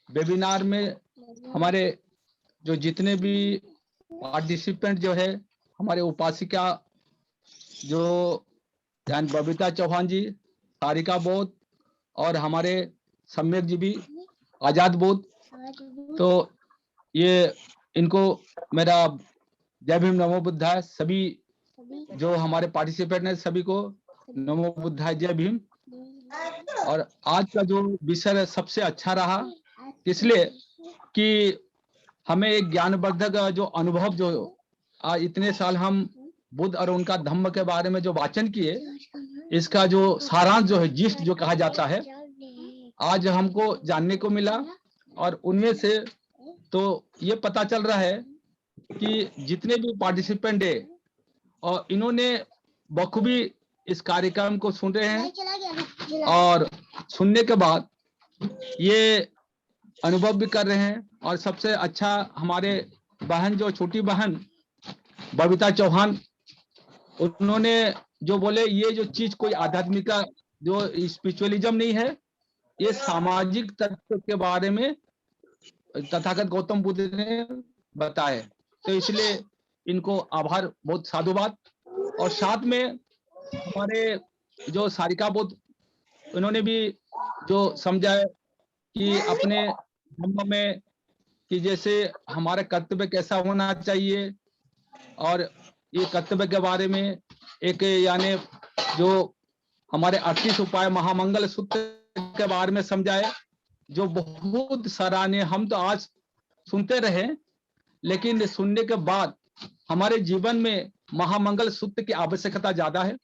वेबिनार में हमारे जो जितने भी पार्टिसिपेंट जो है, हमारे उपासिका जो ध्यान बबीता चौहान जी, सारिका बोध और हमारे सम्यक जी भी आजाद बोध, तो ये इनको मेरा जय भीम नमो बुद्धाय। सभी जो हमारे पार्टिसिपेंट हैं सभी को नमो बुद्धाय, जय भीम। और आज का जो विषय सबसे अच्छा रहा, इसलिए कि हमें एक ज्ञानवर्धक जो अनुभव जो इतने साल हम बुद्ध और उनका धम्म के बारे में जो वाचन किए, इसका जो सारांश जो है, जिस्ट जो कहा जाता है, आज हमको जानने को मिला। और उनमें से तो ये पता चल रहा है कि जितने भी पार्टिसिपेंट है और इन्होंने बखूबी इस कार्यक्रम को सुन रहे हैं और सुनने के बाद ये अनुभव भी कर रहे हैं। और सबसे अच्छा हमारे बहन जो छोटी बहन बबीता चौहान, उन्होंने जो बोले ये जो चीज कोई आध्यात्मिक जो स्पिरिचुअलिज्म नहीं है, ये सामाजिक तत्व के बारे में तथागत गौतम बुद्ध ने बताए। तो इसलिए इनको आभार, बहुत साधुवाद। और साथ में हमारे जो सारिका बुद्ध, उन्होंने भी जो समझाए कि अपने धर्म में कि जैसे हमारा कर्तव्य कैसा होना चाहिए, और ये कर्तव्य के बारे में एक यानी जो हमारे 38 उपाय महामंगल सूत्र के बारे में समझाए, जो बहुत सराहनीय। हम तो आज सुनते रहे, लेकिन सुनने के बाद हमारे जीवन में महामंगल सूत्र की आवश्यकता ज्यादा है।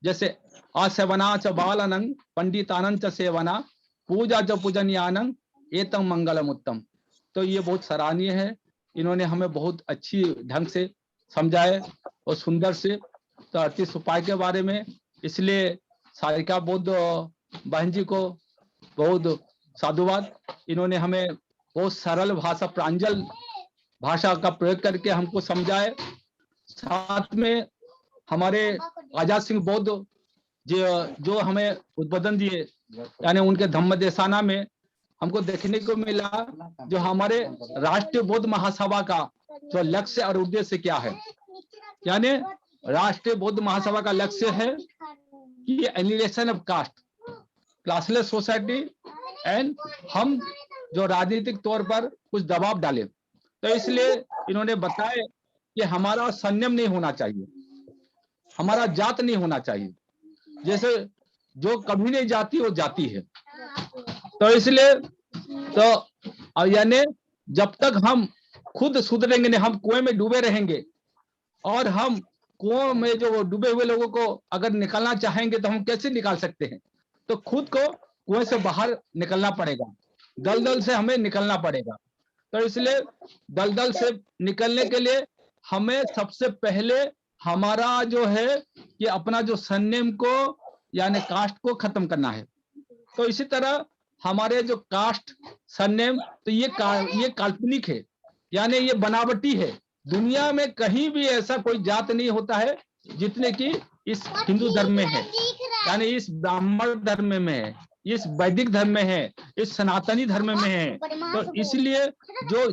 जैसे आसेवना च बालनंग पंडितानंद च सेवना पूजा च पूजनीयानंग एतम मंगलम उत्तम। तो ये बहुत सराहनीय है, इन्होंने हमें बहुत अच्छी ढंग से समझाए और सुंदर से तो 38 उपाय के बारे में। इसलिए सारिका बौद्ध बहन जी को बहुत साधुवाद। इन्होंने हमें बहुत सरल भाषा, प्रांजल भाषा का प्रयोग करके हमको समझाए। साथ में हमारे आजाद सिंह बौद्ध जो हमें उद्बोधन दिए, यानी उनके धम्म देसाना में हमको देखने को मिला जो हमारे राष्ट्रीय बौद्ध महासभा का जो लक्ष्य और उद्देश्य क्या है। यानी राष्ट्रीय बौद्ध महासभा का लक्ष्य है कि annihilation of caste, classless society, and हम जो राजनीतिक तौर पर कुछ दबाव डाले। तो इसलिए इन्होंने बताया कि हमारा संयम नहीं होना चाहिए, हमारा जात नहीं होना चाहिए, जैसे जो कभी नहीं जाती वो जाती है। तो इसलिए तो यानी जब तक हम खुद सुधरेंगे नहीं, हम कुएं में डूबे रहेंगे, और हम कुएं में जो डूबे हुए लोगों को अगर निकालना चाहेंगे तो हम कैसे निकाल सकते हैं? तो खुद को कुएं से बाहर निकलना पड़ेगा, दलदल से हमें निकलना पड़ेगा। तो इसलिए दलदल से निकलने के लिए हमें सबसे पहले हमारा जो है कि अपना जो संयम को यानी कास्ट को खत्म करना है। तो इसी तरह हमारे जो कास्ट संयम, तो ये काल्पनिक है, यानी ये बनावटी है। दुनिया में कहीं भी ऐसा कोई जात नहीं होता है जितने की इस हिंदू धर्म में है, यानी इस ब्राह्मण धर्म में है, इस वैदिक धर्म में है, इस सनातनी धर्म में है। तो इसलिए जो